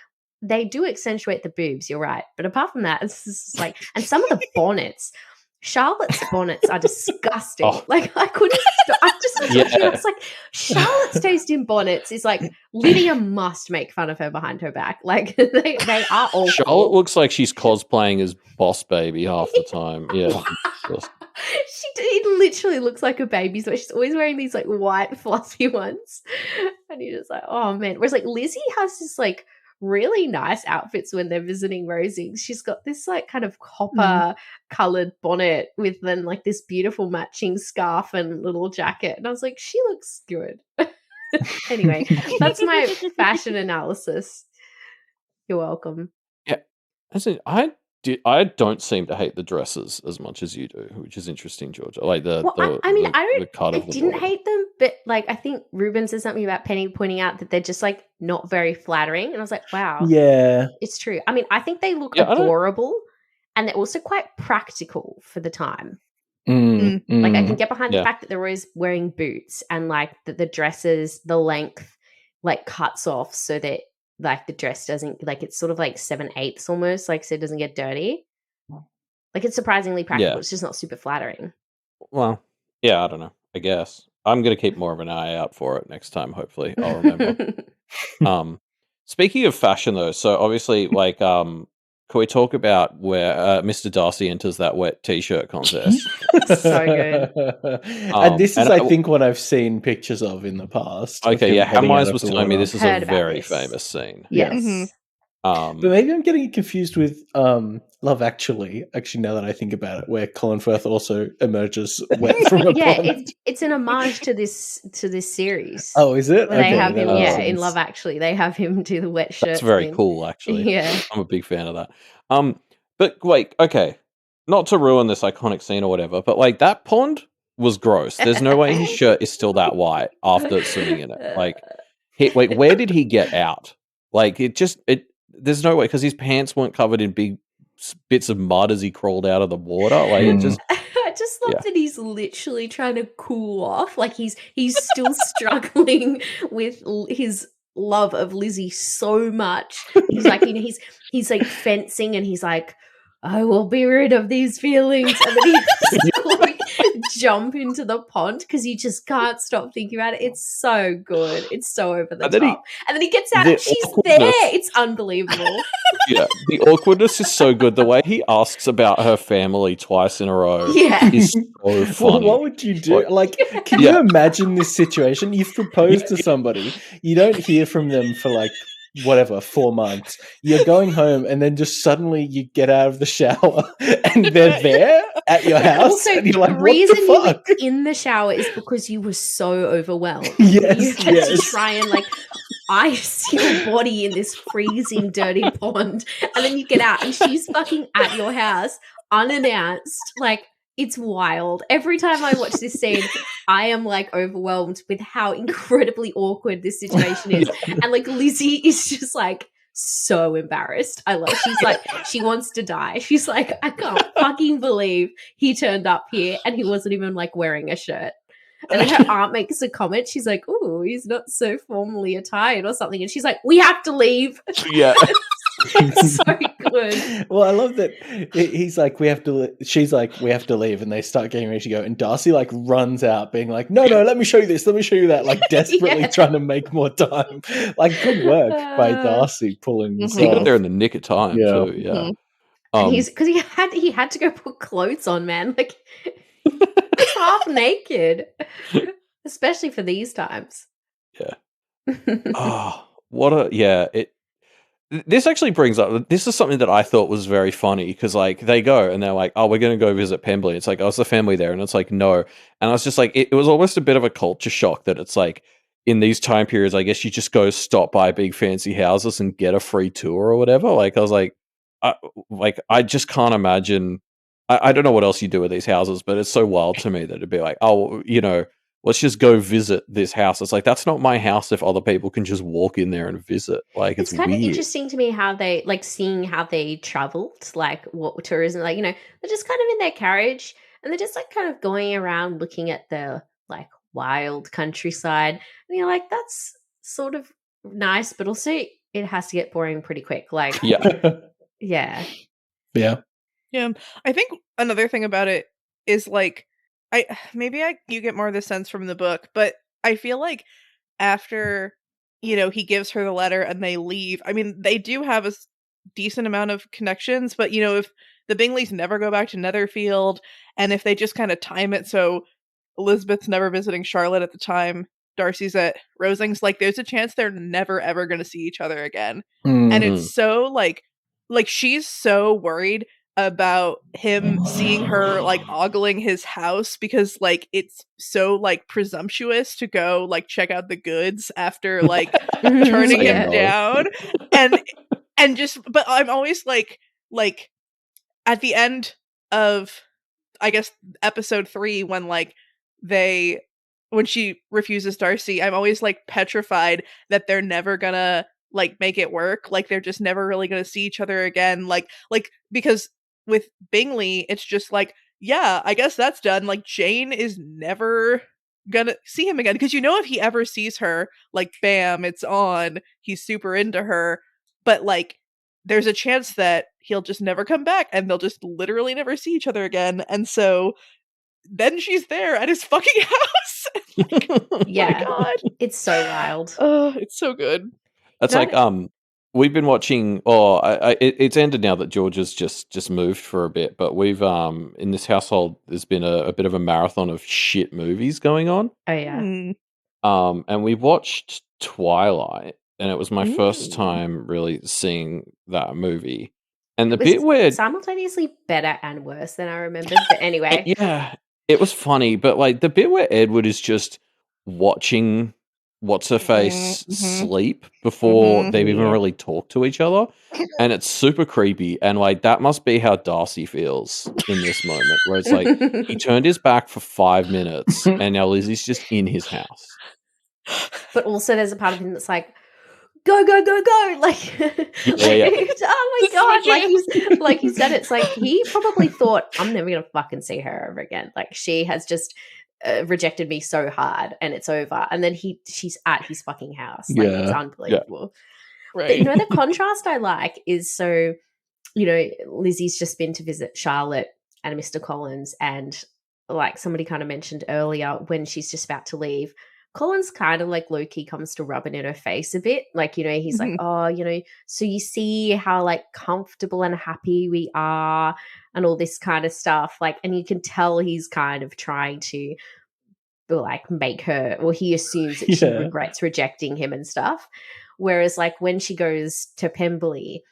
they do accentuate the boobs, you're right. But apart from that, it's just like, and some of the bonnets, Charlotte's bonnets are disgusting. Like, I couldn't stop. I just was looking, I was like, Charlotte's taste in bonnets is like, Lydia must make fun of her behind her back. Like, they are awful. Charlotte looks like she's cosplaying as Boss Baby half the time. Yeah. It literally looks like a baby's wear. She's always wearing these like white fluffy ones. And you're just like, oh man. Whereas like Lizzie has this like really nice outfits when they're visiting Rosings. She's got this like kind of copper colored bonnet with then like this beautiful matching scarf and little jacket. And I was like, she looks good. Anyway, that's my fashion analysis. You're welcome. Yeah. I don't seem to hate the dresses as much as you do, which is interesting, Georgia. Like the cut I of the didn't border. hate them, but like I think Reuben said something about Penny pointing out that they're just like not very flattering, and I was like, wow, Yeah, it's true. I mean, I think they look Yeah, adorable, and they're also quite practical for the time. Like I can get behind the fact that they're always wearing boots, and like that the dresses, the length, like cuts off so that like the dress doesn't, like it's sort of like 7/8 almost, like so it doesn't get dirty. Like it's surprisingly practical. Yeah. It's just not super flattering. Well, yeah, I don't know. I guess I'm gonna keep more of an eye out for it next time. Hopefully, I'll remember. Speaking of fashion, though, so obviously, like, can we talk about where Mr. Darcy enters that wet T-shirt contest? So good. And this is, I think, what I've seen pictures of in the past. Okay, yeah, Hamwise was telling me this is a very famous scene. Yes. But maybe I'm getting confused with Love Actually. Actually, now that I think about it, where Colin Firth also emerges wet from a pond. It's an homage to this series. Oh, is it? Where they have him, in Love Actually, they have him do the wet shirt. That's very cool, actually. Yeah, I'm a big fan of that. But like, okay, not to ruin this iconic scene or whatever, but like that pond was gross. There's no way his shirt is still that white after swimming in it. Like, where did he get out? Like, there's no way, because his pants weren't covered in big bits of mud as he crawled out of the water. Like, it just. I just love that he's literally trying to cool off. Like he's still struggling with his love of Lizzie so much. He's like, he's like fencing, and he's like, I will be rid of these feelings, and then he like jump into the pond because he just can't stop thinking about it. It's so good. It's so over the top. And then he gets out and she's there. It's unbelievable. Yeah, the awkwardness is so good. The way he asks about her family twice in a row is so funny. Well, what would you do? Like, can you imagine this situation? You've proposed to somebody. You don't hear from them for like, whatever, 4 months. You're going home, and then just suddenly you get out of the shower and they're there at your house. Also, and you're like, the reason you were in the shower is because you were so overwhelmed. Yes, you had to try and like ice your body in this freezing, dirty pond, and then you get out, and she's fucking at your house unannounced. Like, it's wild. Every time I watch this scene, I am like overwhelmed with how incredibly awkward this situation is. And like Lizzie is just like so embarrassed. She's like, she wants to die. She's like, I can't fucking believe he turned up here and he wasn't even like wearing a shirt. And then her aunt makes a comment. She's like, oh, he's not so formally attired or something. And she's like, we have to leave. Yeah. It's so good. Well, I love that he's like, we have to. She's like, we have to leave, and they start getting ready to go. And Darcy like runs out, being like, no, let me show you this, let me show you that, like desperately trying to make more time. Like, good work by Darcy pulling this He got off. there in the nick of time too. Yeah, and he's because he had to go put clothes on, man. Like he's half naked, especially for these times. Yeah. This actually brings up, this is something that I thought was very funny, because like they go and they're like, oh, we're going to go visit Pemberley. It's like, oh, is the family there? And it's like, no. And I was just like, it was almost a bit of a culture shock that it's like, in these time periods, I guess you just go stop by big fancy houses and get a free tour or whatever. Like, I was like, I just can't imagine. I don't know what else you do with these houses, but it's so wild to me that it'd be like, oh, let's just go visit this house. It's like, that's not my house if other people can just walk in there and visit. Like, it's kind weird. of interesting to me how they, like, seeing how they traveled, like, what tourism, like, they're just kind of in their carriage and they're just, like, kind of going around looking at the, like, wild countryside. And you're like, that's sort of nice, but also it has to get boring pretty quick. Like, yeah. I think another thing about it is, like, you get more of the sense from the book, but I feel like after, he gives her the letter and they leave, I mean, they do have a decent amount of connections, but, if the Bingleys never go back to Netherfield, and if they just kind of time it so Elizabeth's never visiting Charlotte at the time Darcy's at Rosings, like, there's a chance they're never, ever going to see each other again. Mm-hmm. And it's so, like she's so worried about him seeing her like ogling his house because like it's so like presumptuous to go like check out the goods after like turning him down and just, but I'm always like at the end of, I guess, episode 3, when like when she refuses Darcy, I'm always like petrified that they're never gonna like make it work. Like they're just never really gonna see each other again. Like because with Bingley, it's just like, yeah, I guess that's done. Like Jane is never gonna see him again, because if he ever sees her, like bam, it's on. He's super into her, but like there's a chance that he'll just never come back and they'll just literally never see each other again. And so then she's there at his fucking house. Like, yeah, oh my God. It's so wild. Oh, it's so good. That's we've been watching. It's ended now that George has just moved for a bit, but we've in this household there's been a bit of a marathon of shit movies going on. Oh yeah. And we watched Twilight, and it was my first time really seeing that movie. And the bit where simultaneously better and worse than I remembered, but anyway. Yeah, it was funny, but like the bit where Edward is just watching what's her face sleep before they've even really talked to each other, and it's super creepy. And like that must be how Darcy feels in this moment, where it's like he turned his back for 5 minutes, and now Lizzie's just in his house. But also, there's a part of him that's like, go, go, go, go! Like, oh my God! Like you said, it's like he probably thought, I'm never gonna fucking see her ever again. Like she has just rejected me so hard, and it's over. And then she's at his fucking house. Like it's unbelievable. Right. But the contrast I like is, so Lizzie's just been to visit Charlotte and Mr. Collins, and like somebody kind of mentioned earlier, when she's just about to leave, Colin's kind of like low-key comes to rub it in her face a bit. Like, he's like, oh, so you see how like comfortable and happy we are and all this kind of stuff. Like, and you can tell he's kind of trying to like make her, or he assumes that she regrets rejecting him and stuff. Whereas like when she goes to Pemberley,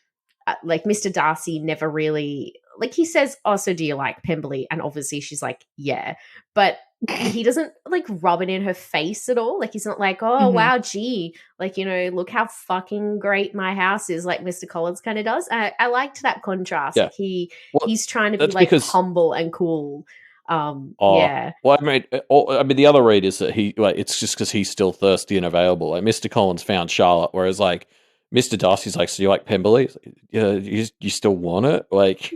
like Mr. Darcy never really, like he says, oh, so do you like Pemberley? And obviously she's like, yeah. But he doesn't like rub it in her face at all. Like he's not like, oh, wow, gee, like, look how fucking great my house is, like Mr. Collins kind of does. I liked that contrast. Yeah. Like he's trying to be like humble and cool. Yeah. Well, I mean, the other read is that it's just because he's still thirsty and available. Like Mr. Collins found Charlotte, whereas like Mr. Darcy's like, so you like Pemberley? Like, yeah, you still want it? Like,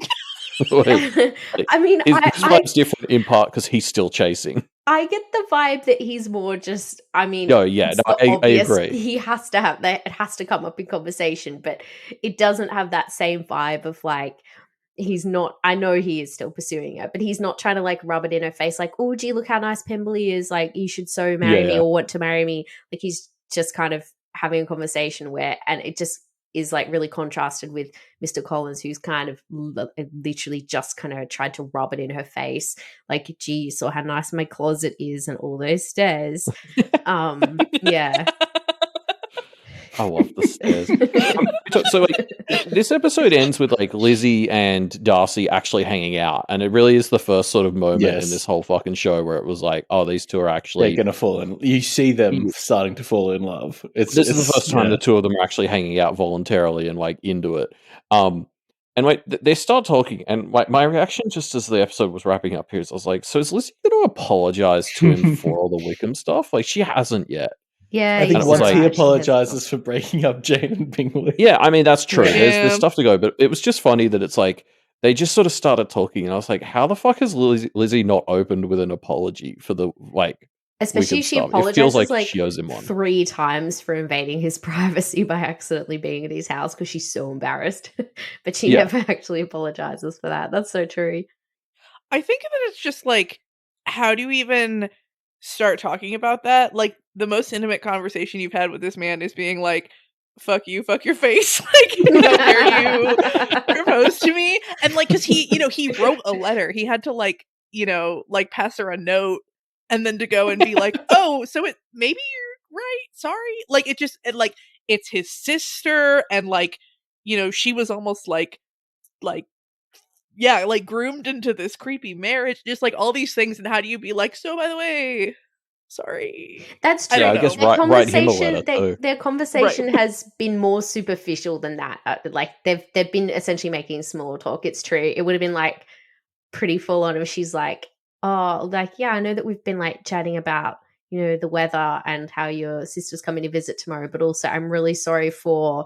I mean, his vibe's different in part because he's still chasing. I get the vibe that he's more just, I mean, I agree. He has to have that, it has to come up in conversation, but it doesn't have that same vibe of like, he's not, I know he is still pursuing her, but he's not trying to like rub it in her face like, oh, gee, look how nice Pemberley is, like you should so marry me or want to marry me. Like he's just kind of having a conversation where, and it just is like really contrasted with Mr. Collins, who's kind of literally just kind of tried to rub it in her face. Like, gee, you saw how nice my closet is and all those stairs. Yeah. I love the stairs. So like, this episode ends with like Lizzie and Darcy actually hanging out, and it really is the first sort of moment in this whole fucking show where it was like, oh, these two are actually they're gonna fall in. You see them starting to fall in love. This is the first time the two of them are actually hanging out voluntarily and like into it. And wait, they start talking, and like my reaction just as the episode was wrapping up here is I was like, so is Lizzie going to apologize to him for all the Wickham stuff? Like she hasn't yet. Yeah, I think once he apologizes for breaking up Jane and Bingley. Yeah, I mean that's true. There's stuff to go, but it was just funny that it's like they just sort of started talking, and I was like, how the fuck has Lizzie not opened with an apology for the like? Especially she apologizes it feels like she owes him one 3 times for invading his privacy by accidentally being at his house because she's so embarrassed. But she never actually apologizes for that. That's so true. I think that it's just like, how do you even start talking about that? Like the most intimate conversation you've had with this man is being like, fuck you, fuck your face. Like, how dare you propose to me? And like, cause he wrote a letter. He had to like pass her a note and then to go and be like, oh, so maybe you're right. Sorry. Like it's his sister. And like, she was almost like groomed into this creepy marriage, just like all these things. And how do you be like, so by the way, Sorry. That's true. Yeah, I guess write him a letter too. Their conversation has been more superficial than that. Like they've been essentially making small talk. It's true. It would have been like pretty full on if she's like, oh, like, yeah, I know that we've been like chatting about, you know, the weather and how your sister's coming to visit tomorrow, but also I'm really sorry for,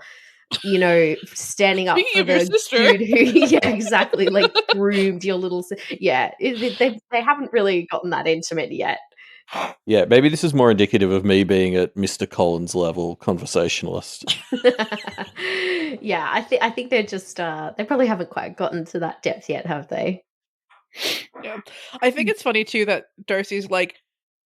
you know, standing up Speaking for of your the sister. dude who, yeah, exactly, like groomed your little, yeah, they haven't really gotten that intimate yet. Yeah, maybe this is more indicative of me being at Mr. Collins level conversationalist. Yeah, I think they're just they probably haven't quite gotten to that depth yet, have they? Yeah. I think it's funny too that Darcy's like,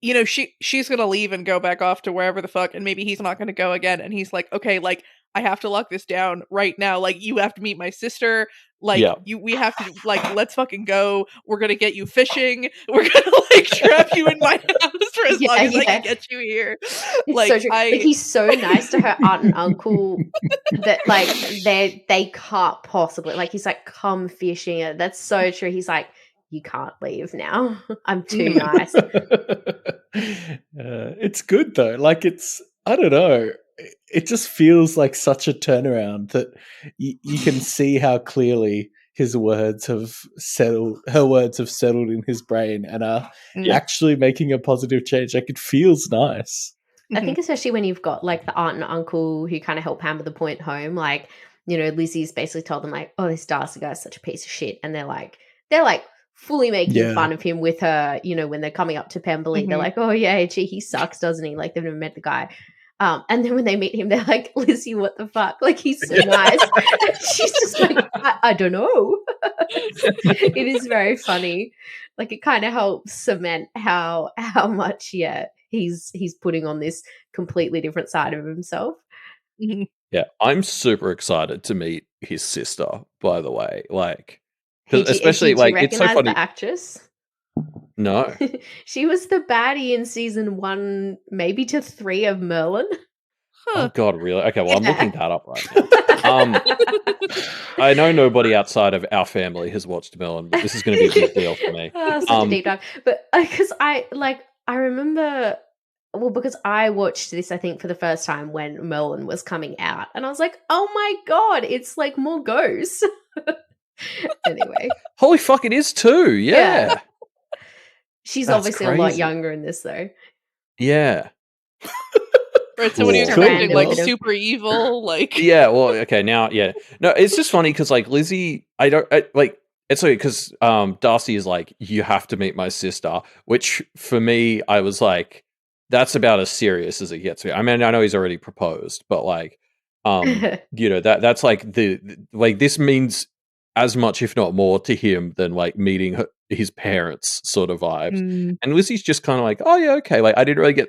you know, she's gonna leave and go back off to wherever the fuck, and maybe he's not gonna go again. And he's like, okay, like I have to lock this down right now. Like you have to meet my sister. Like we have to like let's fucking go. We're gonna get you fishing. We're gonna like trap you in my house for as long as I can get you here. It's like so true. But he's so nice to her aunt and uncle that like they can't possibly, like, he's like, come fishing. That's so true. He's like, you can't leave now. I'm too nice. It's good though. Like I don't know. It just feels like such a turnaround that you can see how clearly her words have settled in his brain and are actually making a positive change. Like it feels nice. I think especially when you've got like the aunt and uncle who kind of help hammer the point home. Like, you know, Lizzie's basically told them like, oh, this Darcy guy's such a piece of shit. And they're like fully making fun of him with her, you know, when they're coming up to Pemberley. They're like, oh yeah, gee, he sucks, doesn't he? Like they've never met the guy. And then when they meet him, they're like, Lizzie, what the fuck? Like he's so nice. And she's just like, I don't know. It is very funny. Like it kind of helps cement how much he's putting on this completely different side of himself. Yeah, I'm super excited to meet his sister, by the way. Like, especially like it's so funny. The actress? No. She was the baddie in season 1, maybe to 3 of Merlin. Oh God, really? Okay, well, I'm looking that up right now. I know nobody outside of our family has watched Merlin, but this is going to be a big deal for me. Such a deep dive. But because I remember, well, because I watched this, I think, for the first time when Merlin was coming out, and I was like, oh my God, it's like more ghosts. Anyway. Holy fuck, it is too. Yeah. She's obviously a lot younger in this, though. Yeah. Right, so what are you expecting? Like super evil? Like yeah, well, okay, now, yeah. No, it's just funny because like Lizzie, it's okay because Darcy is like, you have to meet my sister, which for me, I was like, that's about as serious as it gets. I mean, I know he's already proposed, but like, you know, that's like this means as much, if not more, to him than like meeting his parents sort of vibes. And Lizzie's just kind of like, oh yeah, okay. Like I didn't really get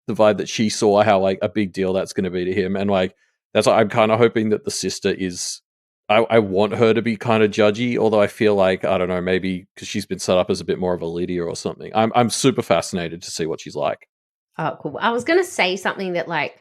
the vibe that she saw how like a big deal that's going to be to him. And like, that's why I'm kind of hoping that the sister is, I want her to be kind of judgy, although I feel like, I don't know, maybe because she's been set up as a bit more of a Lydia or something. I'm super fascinated to see what she's like. Oh, cool. I was going to say something that like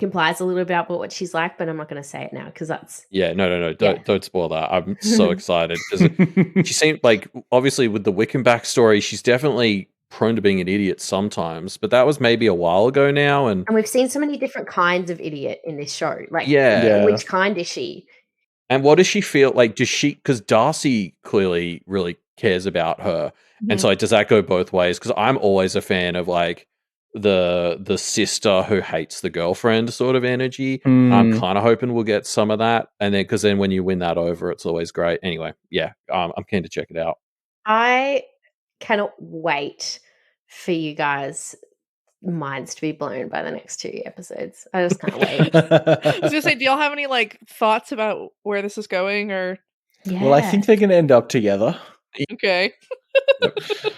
implies a little bit about what she's like, but I'm not going to say it now because that's no, don't spoil that. I'm so excited because she seemed like, obviously with the Wickham backstory, she's definitely prone to being an idiot sometimes, but that was maybe a while ago now, and we've seen so many different kinds of idiot in this show. Like, which kind is she? And what does she feel like? Does she? Because Darcy clearly really cares about her, and so like, does that go both ways? Because I'm always a fan of like the sister who hates the girlfriend sort of energy. I'm kind of hoping we'll get some of that, and then because then when you win that over, it's always great. Anyway, I'm keen to check it out. I cannot wait for you guys' minds to be blown by the next 2 episodes. I just can't wait. I was gonna say, do y'all have any like thoughts about where this is going? Or well, I think they're gonna end up together. Okay.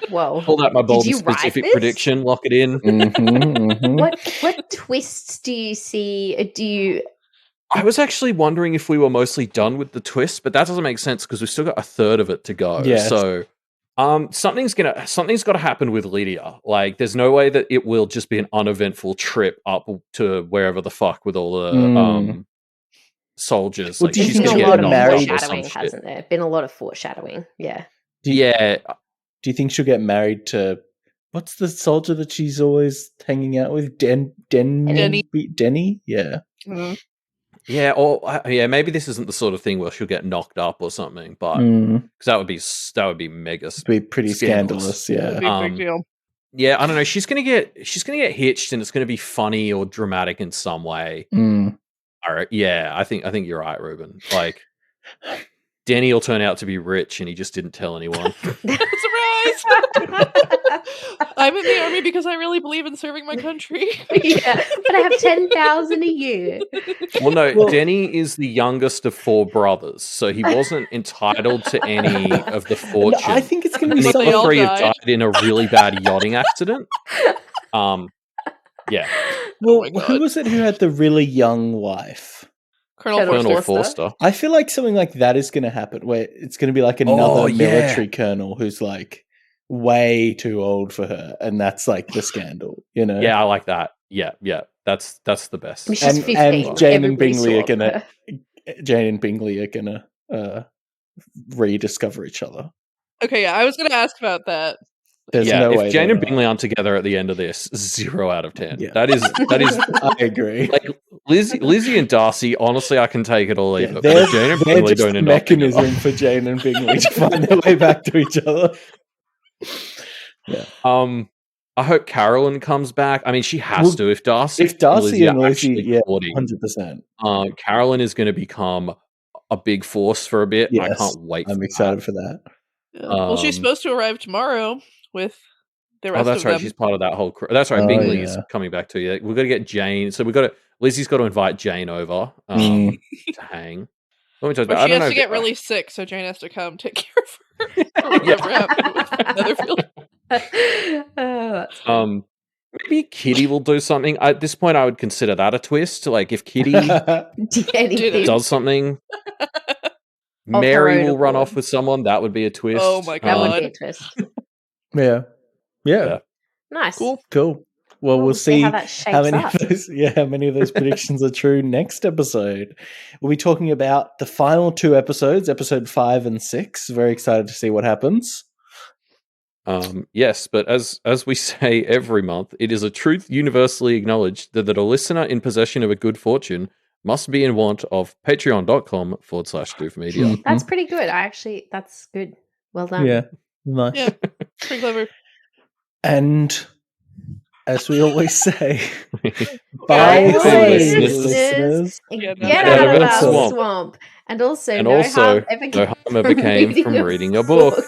Whoa. Pull out my bold and specific prediction, lock it in. What twists do you see? I was actually wondering if we were mostly done with the twist, but that doesn't make sense because we've still got a third of it to go. Yeah. So something's got to happen with Lydia. Like, there's no way that it will just be an uneventful trip up to wherever the fuck with all the soldiers. Well, like, she's been a lot of foreshadowing, hasn't there? Been a lot of foreshadowing. Yeah. Do you think she'll get married to what's the soldier that she's always hanging out with? Denny? Yeah. Mm-hmm. Yeah, or maybe this isn't the sort of thing where she'll get knocked up or something, but because that would be mega. It'd be pretty scandalous. Yeah, it'd be a big deal. Yeah, I don't know. She's gonna get hitched, and it's gonna be funny or dramatic in some way. All right, yeah, I think you're right, Reuben. Like, Denny will turn out to be rich, and he just didn't tell anyone. Surprise! I'm in the army because I really believe in serving my country. Yeah, but I have 10,000 a year. Well, Denny is the youngest of 4 brothers, so he wasn't entitled to any of the fortune. No, I think it's going to be the other 3 have died died in a really bad yachting accident. Yeah. Well, who was it who had the really young wife? Colonel Forster. I feel like something like that is going to happen, where it's going to be like another military colonel who's like way too old for her, and that's like the scandal, you know? Yeah, I like that. Yeah, that's the best. And Jane and Bingley are gonna rediscover each other. Okay, yeah, I was gonna ask about that. There's no way if Jane and Bingley aren't together at the end of this, 0 out of 10. Yeah. That is. I agree. Like Lizzie and Darcy, honestly, I can take it or leave it. They're, But Jane and they're Bingley just don't a end up together. mechanism for Jane and Bingley to find their way back to each other. Yeah. I hope Carolyn comes back. I mean, she has to. If Darcy and Lizzie, yeah, 100%. Carolyn is going to become a big force for a bit. Yes, I can't wait. I'm excited for that. Yeah. Well, she's supposed to arrive tomorrow with the rest of them. Oh, that's right. She's part of that whole crew. That's right. Bingley is coming back to you. We've got to get Jane. So Lizzie's got to invite Jane over to hang. She has to get really sick, so Jane has to come take care of her. Whatever happened with Netherfield. Maybe Kitty will do something. At this point, I would consider that a twist. Like, if Kitty does something, Mary will run off with someone. That would be a twist. Oh my god, that would be a twist. Yeah. Nice. Cool. Well, we'll see how that shapes how many of those predictions are true next episode. We'll be talking about the final 2 episodes, episode 5 and 6. Very excited to see what happens. Yes, but as we say every month, it is a truth universally acknowledged that a listener in possession of a good fortune must be in want of patreon.com/doofmedia. That's pretty good. That's good. Well done. Yeah, nice. Yeah, pretty clever. And as we always say, bye, listeners. Get out of our swamp. And also, no harm ever came from reading a book.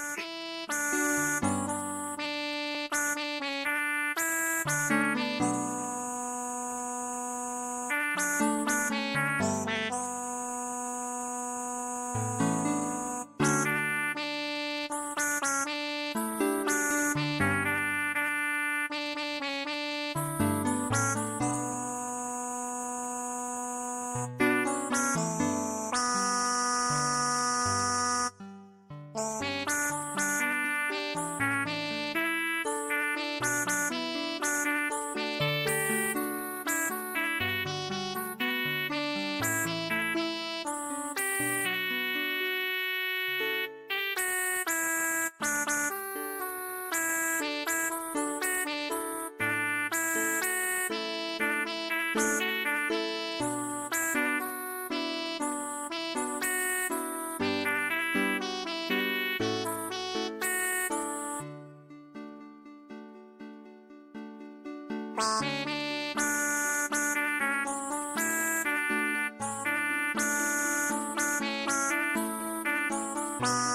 Bye.